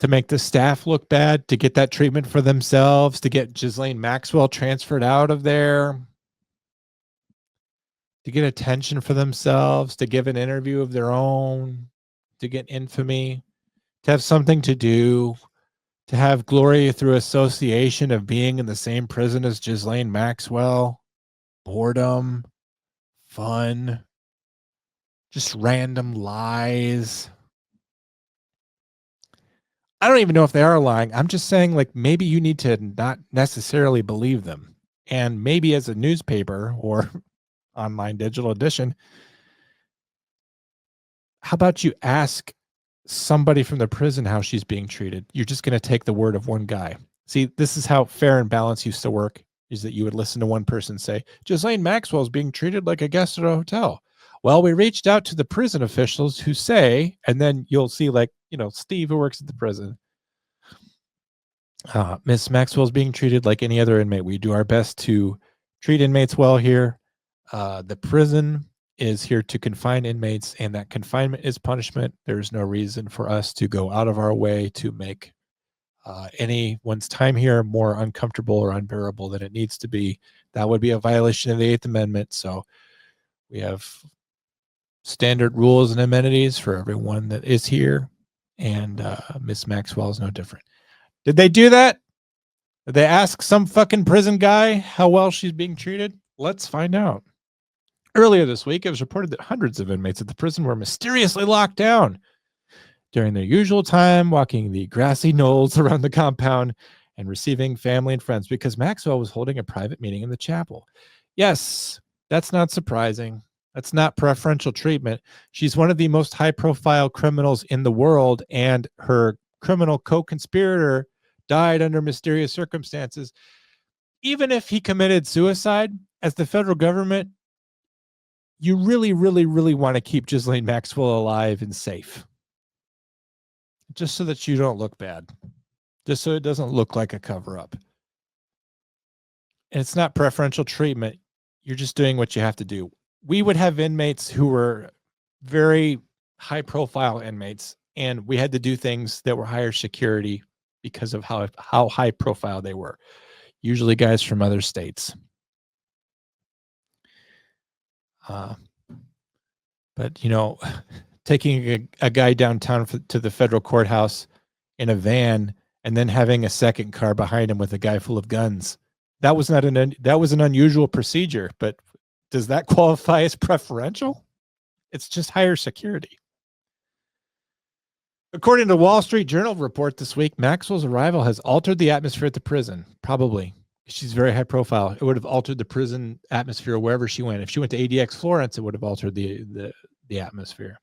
To make the staff look bad, to get that treatment for themselves, to get Ghislaine Maxwell transferred out of there, to get attention for themselves, to give an interview of their own, to get infamy, to have something to do, To have glory through association of being in the same prison as Ghislaine Maxwell, boredom, fun, just random lies. I don't even know if they are lying. I'm just saying, like, maybe you need to not necessarily believe them. And maybe as a newspaper or online digital edition, how about you ask somebody from the prison how she's being treated? You're just going to take the word of one guy. See, this is how fair and balance used to work, is that you would listen to one person say, Ghislaine Maxwell is being treated like a guest at a hotel. Well, we reached out to the prison officials who say, and then you'll see, like, Steve, who works at the prison. Miss Maxwell is being treated like any other inmate. We do our best to treat inmates well here. The prison is here to confine inmates, and that confinement is punishment. There's no reason for us to go out of our way to make anyone's time here more uncomfortable or unbearable than it needs to be. That would be a violation of the 8th Amendment. So we have standard rules and amenities for everyone that is here, and Miss Maxwell is no different. Did they do that? Did they ask some fucking prison guy how well she's being treated? Let's find out. Earlier this week, it was reported that hundreds of inmates at the prison were mysteriously locked down during their usual time, walking the grassy knolls around the compound and receiving family and friends because Maxwell was holding a private meeting in the chapel. Yes, that's not surprising. That's not preferential treatment. She's one of the most high-profile criminals in the world, and her criminal co-conspirator died under mysterious circumstances. Even if he committed suicide, as the federal government, you really, really, really want to keep Ghislaine Maxwell alive and safe. Just so that you don't look bad. Just so it doesn't look like a cover-up. And it's not preferential treatment. You're just doing what you have to do. We would have inmates who were very high-profile inmates, and we had to do things that were higher security because of how high-profile they were. Usually guys from other states. But, taking a guy downtown to the federal courthouse in a van and then having a second car behind him with a guy full of guns, that was an unusual procedure. But does that qualify as preferential? It's just higher security. According to Wall Street Journal report this week, Maxwell's arrival has altered the atmosphere at the prison. Probably. She's very high profile. It would have altered the prison atmosphere wherever she went. If she went to ADX Florence, it would have altered the atmosphere.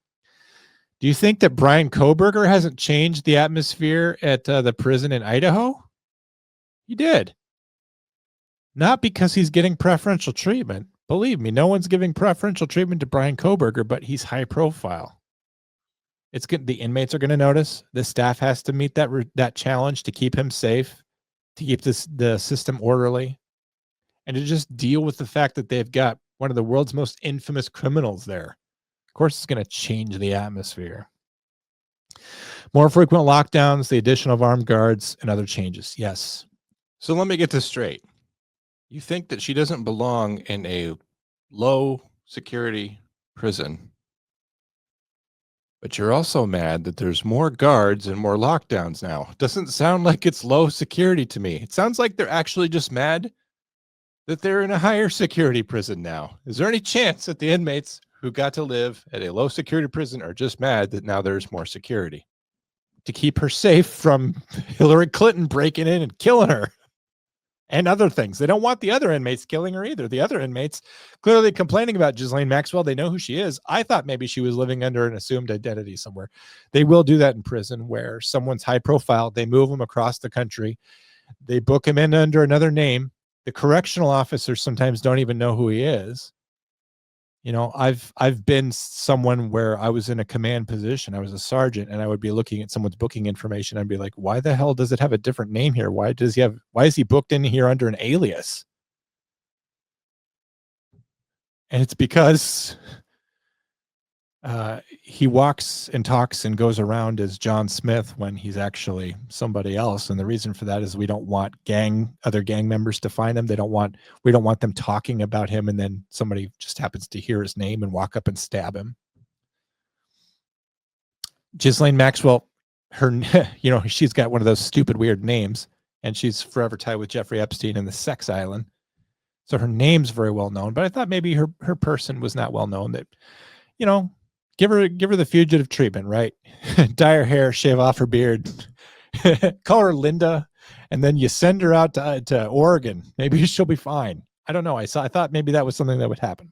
Do you think that Brian Koberger hasn't changed the atmosphere at the prison in Idaho? He did. Not because he's getting preferential treatment. Believe me, no one's giving preferential treatment to Brian Koberger, but he's high profile. It's good. The inmates are going to notice. The staff has to meet that challenge to keep him safe, to keep the system orderly, and to just deal with the fact that they've got one of the world's most infamous criminals there. Of course, it's going to change the atmosphere. More frequent lockdowns, the addition of armed guards, and other changes. Yes. So let me get this straight. You think that she doesn't belong in a low security prison, but you're also mad that there's more guards and more lockdowns now. Doesn't sound like it's low security to me. It sounds like they're actually just mad that they're in a higher security prison now. Is there any chance that the inmates who got to live at a low security prison are just mad that now there's more security to keep her safe from Hillary Clinton breaking in and killing her and other things? They don't want the other inmates killing her either. The other inmates clearly complaining about Ghislaine Maxwell. They know who she is. I thought maybe she was living under an assumed identity somewhere. They will do that in prison where someone's high profile. They move them across the country. They book him in under another name. The correctional officers sometimes don't even know who he is. I've been someone where I was in a command position. I was a sergeant, and I would be looking at someone's booking information. I'd be like, why the hell does it have a different name here? Why is he booked in here under an alias? And it's because he walks and talks and goes around as John Smith when he's actually somebody else. And the reason for that is we don't want other gang members to find him. We don't want them talking about him and then somebody just happens to hear his name and walk up and stab him. Ghislaine Maxwell, her, she's got one of those stupid, weird names, and she's forever tied with Jeffrey Epstein and the sex island. So her name's very well known, but I thought maybe her person was not well known. That, give her the fugitive treatment, right? Dye her hair, shave off her beard, call her Linda, and then you send her out to Oregon. Maybe she'll be fine. I don't know. I thought maybe that was something that would happen.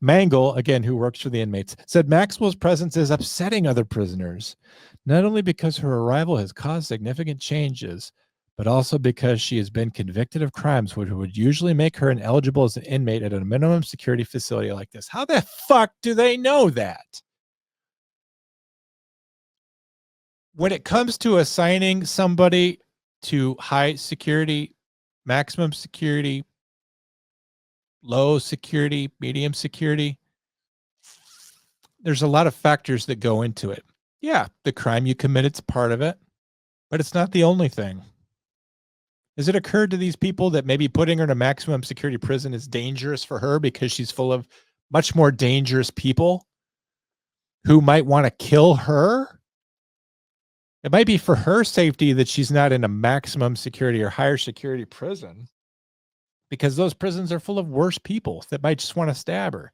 Mangle, again, who works for the inmates, said Maxwell's presence is upsetting other prisoners, not only because her arrival has caused significant changes, but also because she has been convicted of crimes which would usually make her ineligible as an inmate at a minimum security facility like this. How the fuck do they know that? When it comes to assigning somebody to high security, maximum security, low security, medium security, there's a lot of factors that go into it. Yeah, the crime you committed is part of it, but it's not the only thing. Has it occurred to these people that maybe putting her in a maximum security prison is dangerous for her because she's full of much more dangerous people who might want to kill her? It might be for her safety that she's not in a maximum security or higher security prison, because those prisons are full of worse people that might just want to stab her.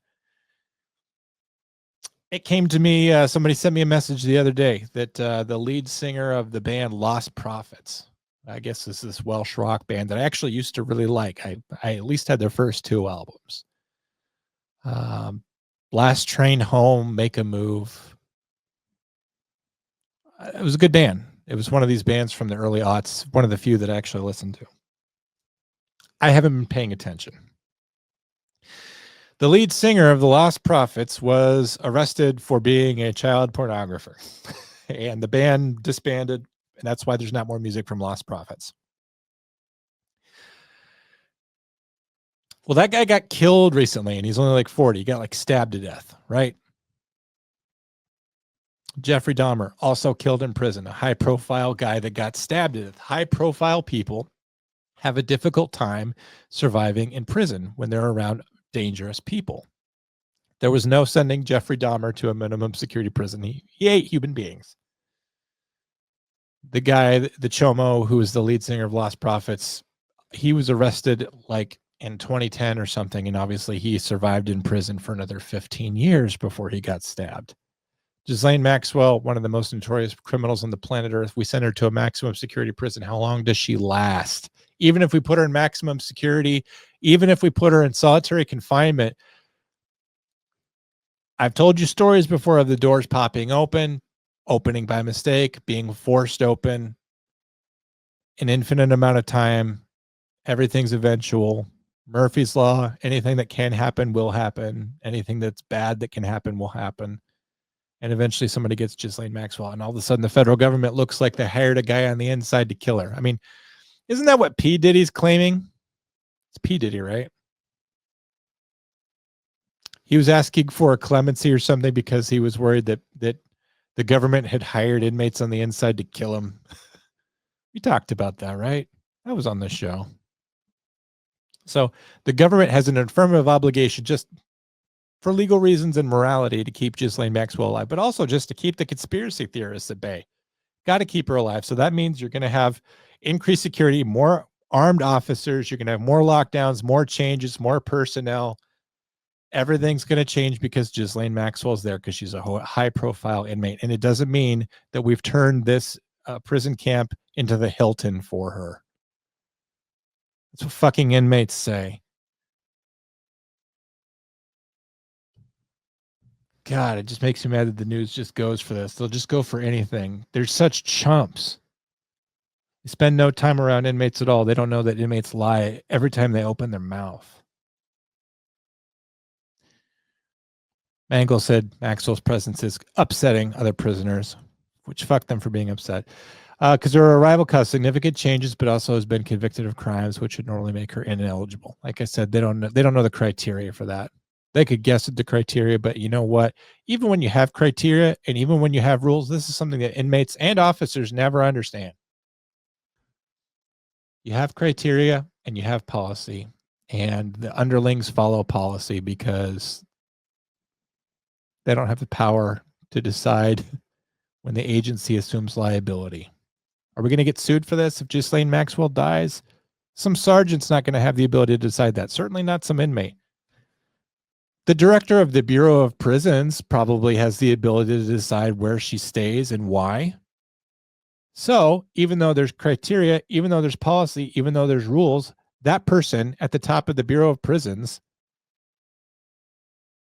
It came to me, somebody sent me a message the other day that the lead singer of the band Lost Prophets, I guess this is this Welsh rock band that I actually used to really like. I at least had their first 2 albums. Last Train Home, Make a Move. It was a good band. It was one of these bands from the early aughts, one of the few that I actually listened to. I haven't been paying attention. The lead singer of the Lost Prophets was arrested for being a child pornographer, and the band disbanded, and that's why there's not more music from Lost Prophets. Well, that guy got killed recently, and he's only like 40. He got like stabbed to death, right? Jeffrey Dahmer, also killed in prison, a high-profile guy that got stabbed to death. High-profile people have a difficult time surviving in prison when they're around dangerous people. There was no sending Jeffrey Dahmer to a minimum security prison. He ate human beings. The guy, the Chomo, who is the lead singer of Lost Prophets, he was arrested like in 2010 or something, and obviously he survived in prison for another 15 years before he got stabbed. Ghislaine Maxwell, one of the most notorious criminals on the planet Earth, we send her to a maximum security prison. How long does she last? Even if we put her in maximum security, even if we put her in solitary confinement, I've told you stories before of the doors popping open, opening by mistake, being forced open, an infinite amount of time. Everything's eventual. Murphy's Law, anything that can happen will happen. Anything that's bad that can happen will happen. And eventually somebody gets Ghislaine Maxwell, and all of a sudden the federal government looks like they hired a guy on the inside to kill her. I mean, isn't that what P. Diddy's claiming? It's P. Diddy, right? He was asking for a clemency or something because he was worried that the government had hired inmates on the inside to kill him. We talked about that, right? That was on this show. So the government has an affirmative obligation just for legal reasons and morality to keep Ghislaine Maxwell alive, but also just to keep the conspiracy theorists at bay. Got to keep her alive. So that means you're going to have increased security, more armed officers. You're going to have more lockdowns, more changes, more personnel. Everything's going to change because Ghislaine Maxwell is there because she's a high-profile inmate. And it doesn't mean that we've turned this prison camp into the Hilton for her. That's what fucking inmates say. God, it just makes me mad that the news just goes for this. They'll just go for anything. They're such chumps. They spend no time around inmates at all. They don't know that inmates lie every time they open their mouth. Mangle said Maxwell's presence is upsetting other prisoners, which fuck them for being upset. Because her arrival caused significant changes, but also has been convicted of crimes, which would normally make her ineligible. Like I said, they don't know the criteria for that. They could guess at the criteria, but you know what? Even when you have criteria and even when you have rules, this is something that inmates and officers never understand. You have criteria and you have policy, and the underlings follow policy because they don't have the power to decide when the agency assumes liability. Are we going to get sued for this if Ghislaine Maxwell dies? Some sergeant's not going to have the ability to decide that. Certainly not some inmate. The director of the Bureau of Prisons probably has the ability to decide where she stays and why. So even though there's criteria, even though there's policy, even though there's rules, that person at the top of the Bureau of Prisons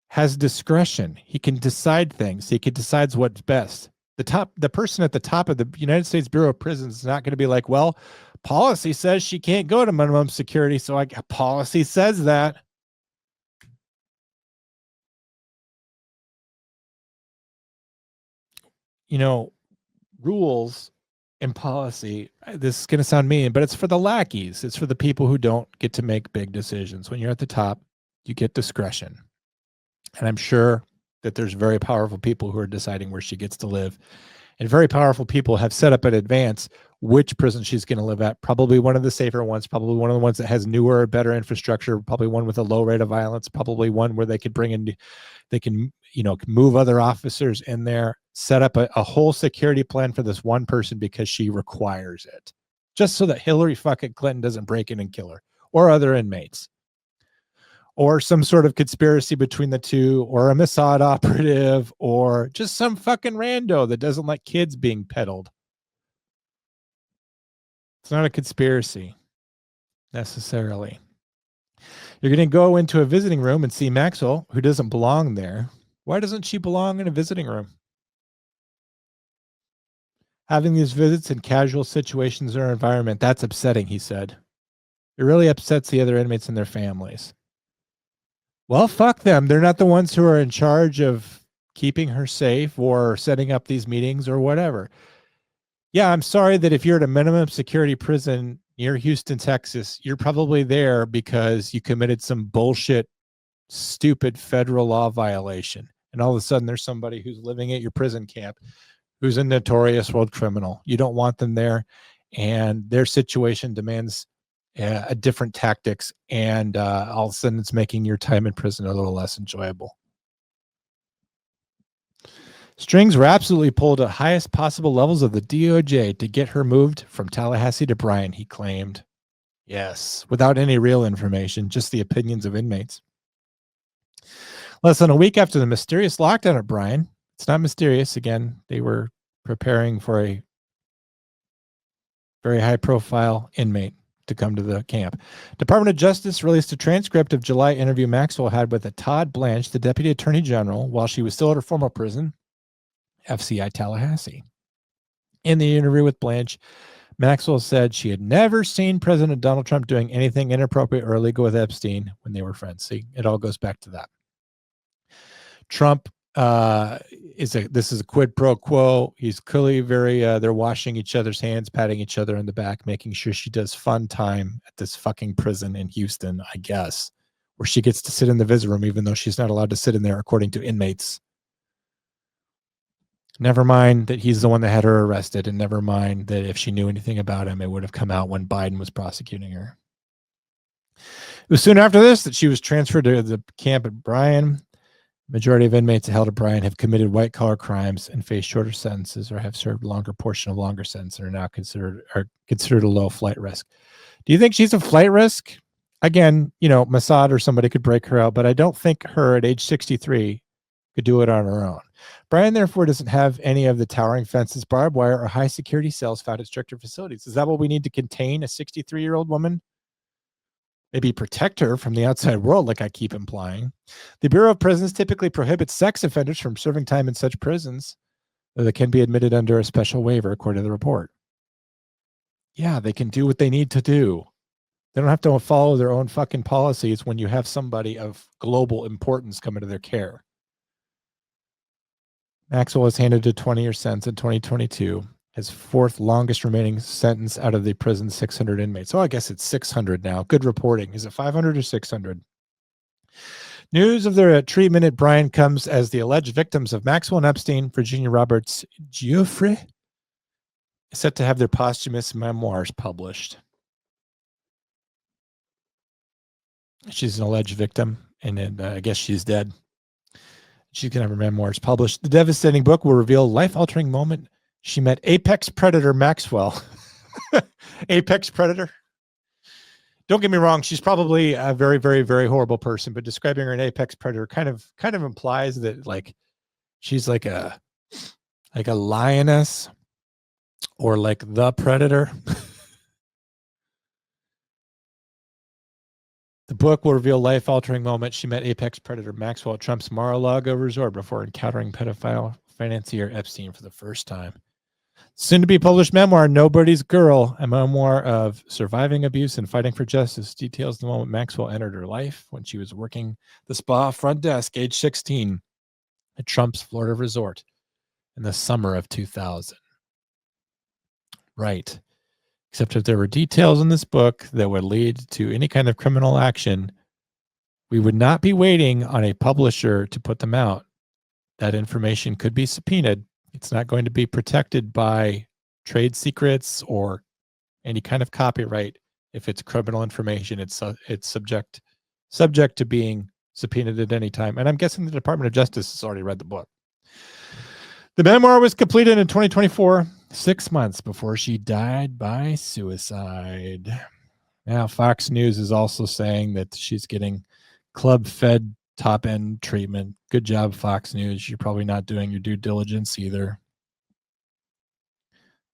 has discretion. He can decide things. He can decide what's best. The person at the top of the United States Bureau of Prisons is not going to be like, well, policy says she can't go to minimum security, so policy says that. You know, rules and policy, this is going to sound mean, but it's for the lackeys. It's for the people who don't get to make big decisions. When you're at the top, you get discretion. And I'm sure that there's very powerful people who are deciding where she gets to live. And very powerful people have set up in advance which prison she's going to live at. Probably one of the safer ones, probably one of the ones that has newer, better infrastructure, probably one with a low rate of violence, probably one where they could bring in, they can, move other officers in there, set up a whole security plan for this one person because she requires it, just so that Hillary fucking Clinton doesn't break in and kill her or other inmates, or some sort of conspiracy between the two, or a Mossad operative, or just some fucking rando that doesn't like kids being peddled. It's not a conspiracy necessarily. You're going to go into a visiting room and see Maxwell, who doesn't belong there. Why doesn't she belong in a visiting room? Having these visits in casual situations or environment, that's upsetting, he said. It really upsets the other inmates and their families. Well, fuck them. They're not the ones who are in charge of keeping her safe or setting up these meetings or whatever. Yeah, I'm sorry that if you're at a minimum security prison near Houston, Texas, you're probably there because you committed some bullshit, stupid federal law violation. And all of a sudden there's somebody who's living at your prison camp who's a notorious world criminal. You don't want them there, and their situation demands a different tactics, and all of a sudden it's making your time in prison a little less enjoyable. Strings were absolutely pulled at highest possible levels of the DOJ to get her moved from Tallahassee to Bryan, he claimed. Yes, without any real information, just the opinions of inmates. Less than a week after the mysterious lockdown at Bryan, it's not mysterious. Again, they were preparing for a very high-profile inmate to come to the camp. Department of Justice released a transcript of July interview Maxwell had with a Todd Blanche, the Deputy Attorney General, while she was still at her former prison, FCI Tallahassee. In the interview with Blanche, Maxwell said she had never seen President Donald Trump doing anything inappropriate or illegal with Epstein when they were friends. See, it all goes back to that. Trump this is a quid pro quo. He's clearly they're washing each other's hands, patting each other in the back, making sure she does fun time at this fucking prison in Houston, I guess, where she gets to sit in the visit room, even though she's not allowed to sit in there according to inmates. Never mind that he's the one that had her arrested, and never mind that if she knew anything about him, it would have come out when Biden was prosecuting her. It was soon after this that she was transferred to the camp at Bryan. Majority of inmates held at Bryan have committed white-collar crimes and face shorter sentences or have served a longer portion of longer sentence and are now considered a low flight risk. Do you think she's a flight risk? Again, Mossad or somebody could break her out, but I don't think her at age 63 could do it on her own. Bryan, therefore, doesn't have any of the towering fences, barbed wire, or high security cells found at stricter facilities. Is that what we need to contain a 63-year-old woman? Maybe protect her from the outside world, like I keep implying. The Bureau of Prisons typically prohibits sex offenders from serving time in such prisons, though they can be admitted under a special waiver, according to the report. Yeah, they can do what they need to do. They don't have to follow their own fucking policies when you have somebody of global importance come into their care. Maxwell was handed a 20-year sentence in 2022. His fourth longest remaining sentence out of the prison's 600 inmates. Oh, I guess it's 600 now. Good reporting. Is it 500 or 600? News of their treatment at Bryan comes as the alleged victims of Maxwell and Epstein, Virginia Roberts Giuffre, set to have their posthumous memoirs published. She's an alleged victim, and I guess she's dead. She's going to have her memoirs published. The devastating book will reveal life-altering moment she met apex predator Maxwell. Apex predator. Don't get me wrong, she's probably a very, very, very horrible person, but describing her an apex predator kind of implies that like she's like a lioness or like the predator. The book will reveal life-altering moment she met apex predator Maxwell at Trump's Mar-a-Lago resort before encountering pedophile financier Epstein for the first time. Soon-to-be published memoir, Nobody's Girl, a memoir of surviving abuse and fighting for justice, details the moment Maxwell entered her life when she was working the spa front desk, age 16, at Trump's Florida resort in the summer of 2000. Right. Except if there were details in this book that would lead to any kind of criminal action, we would not be waiting on a publisher to put them out. That information could be subpoenaed. It's not going to be protected by trade secrets or any kind of copyright. If it's criminal information, it's subject to being subpoenaed at any time. And I'm guessing the Department of Justice has already read the book. The memoir was completed in 2024, 6 months before she died by suicide. Now, Fox News is also saying that she's getting club-fed top-end treatment. Good job, Fox News. You're probably not doing your due diligence either.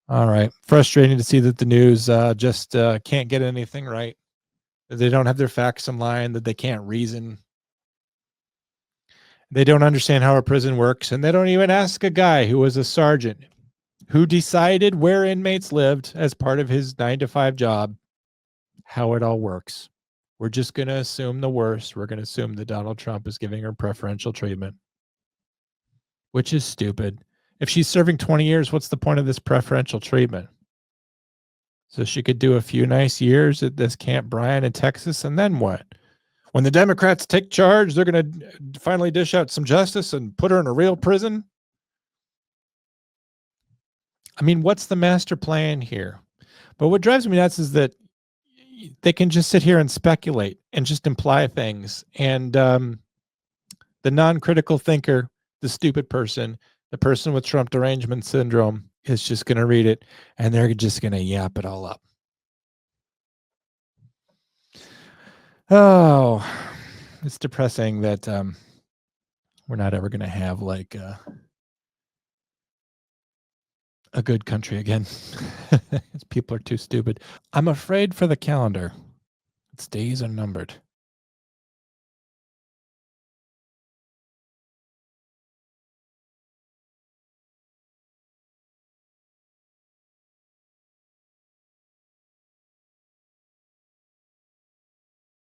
All right. Frustrating to see that the news just can't get anything right. That they don't have their facts in line, that they can't reason. They don't understand how a prison works, and they don't even ask a guy who was a sergeant who decided where inmates lived as part of his 9-to-5 job, how it all works. We're just going to assume the worst. We're going to assume that Donald Trump is giving her preferential treatment, which is stupid. If she's serving 20 years, what's the point of this preferential treatment? So she could do a few nice years at this Camp Bryan in Texas, and then what? When the Democrats take charge, they're going to finally dish out some justice and put her in a real prison. I mean, what's the master plan here? But what drives me nuts is that they can just sit here and speculate and just imply things. And the non-critical thinker, the stupid person, the person with Trump derangement syndrome is just going to read it and they're just going to yap it all up. Oh, it's depressing that we're not ever going to have like a good country again. People are too stupid. I'm afraid for the calendar. Its days are numbered.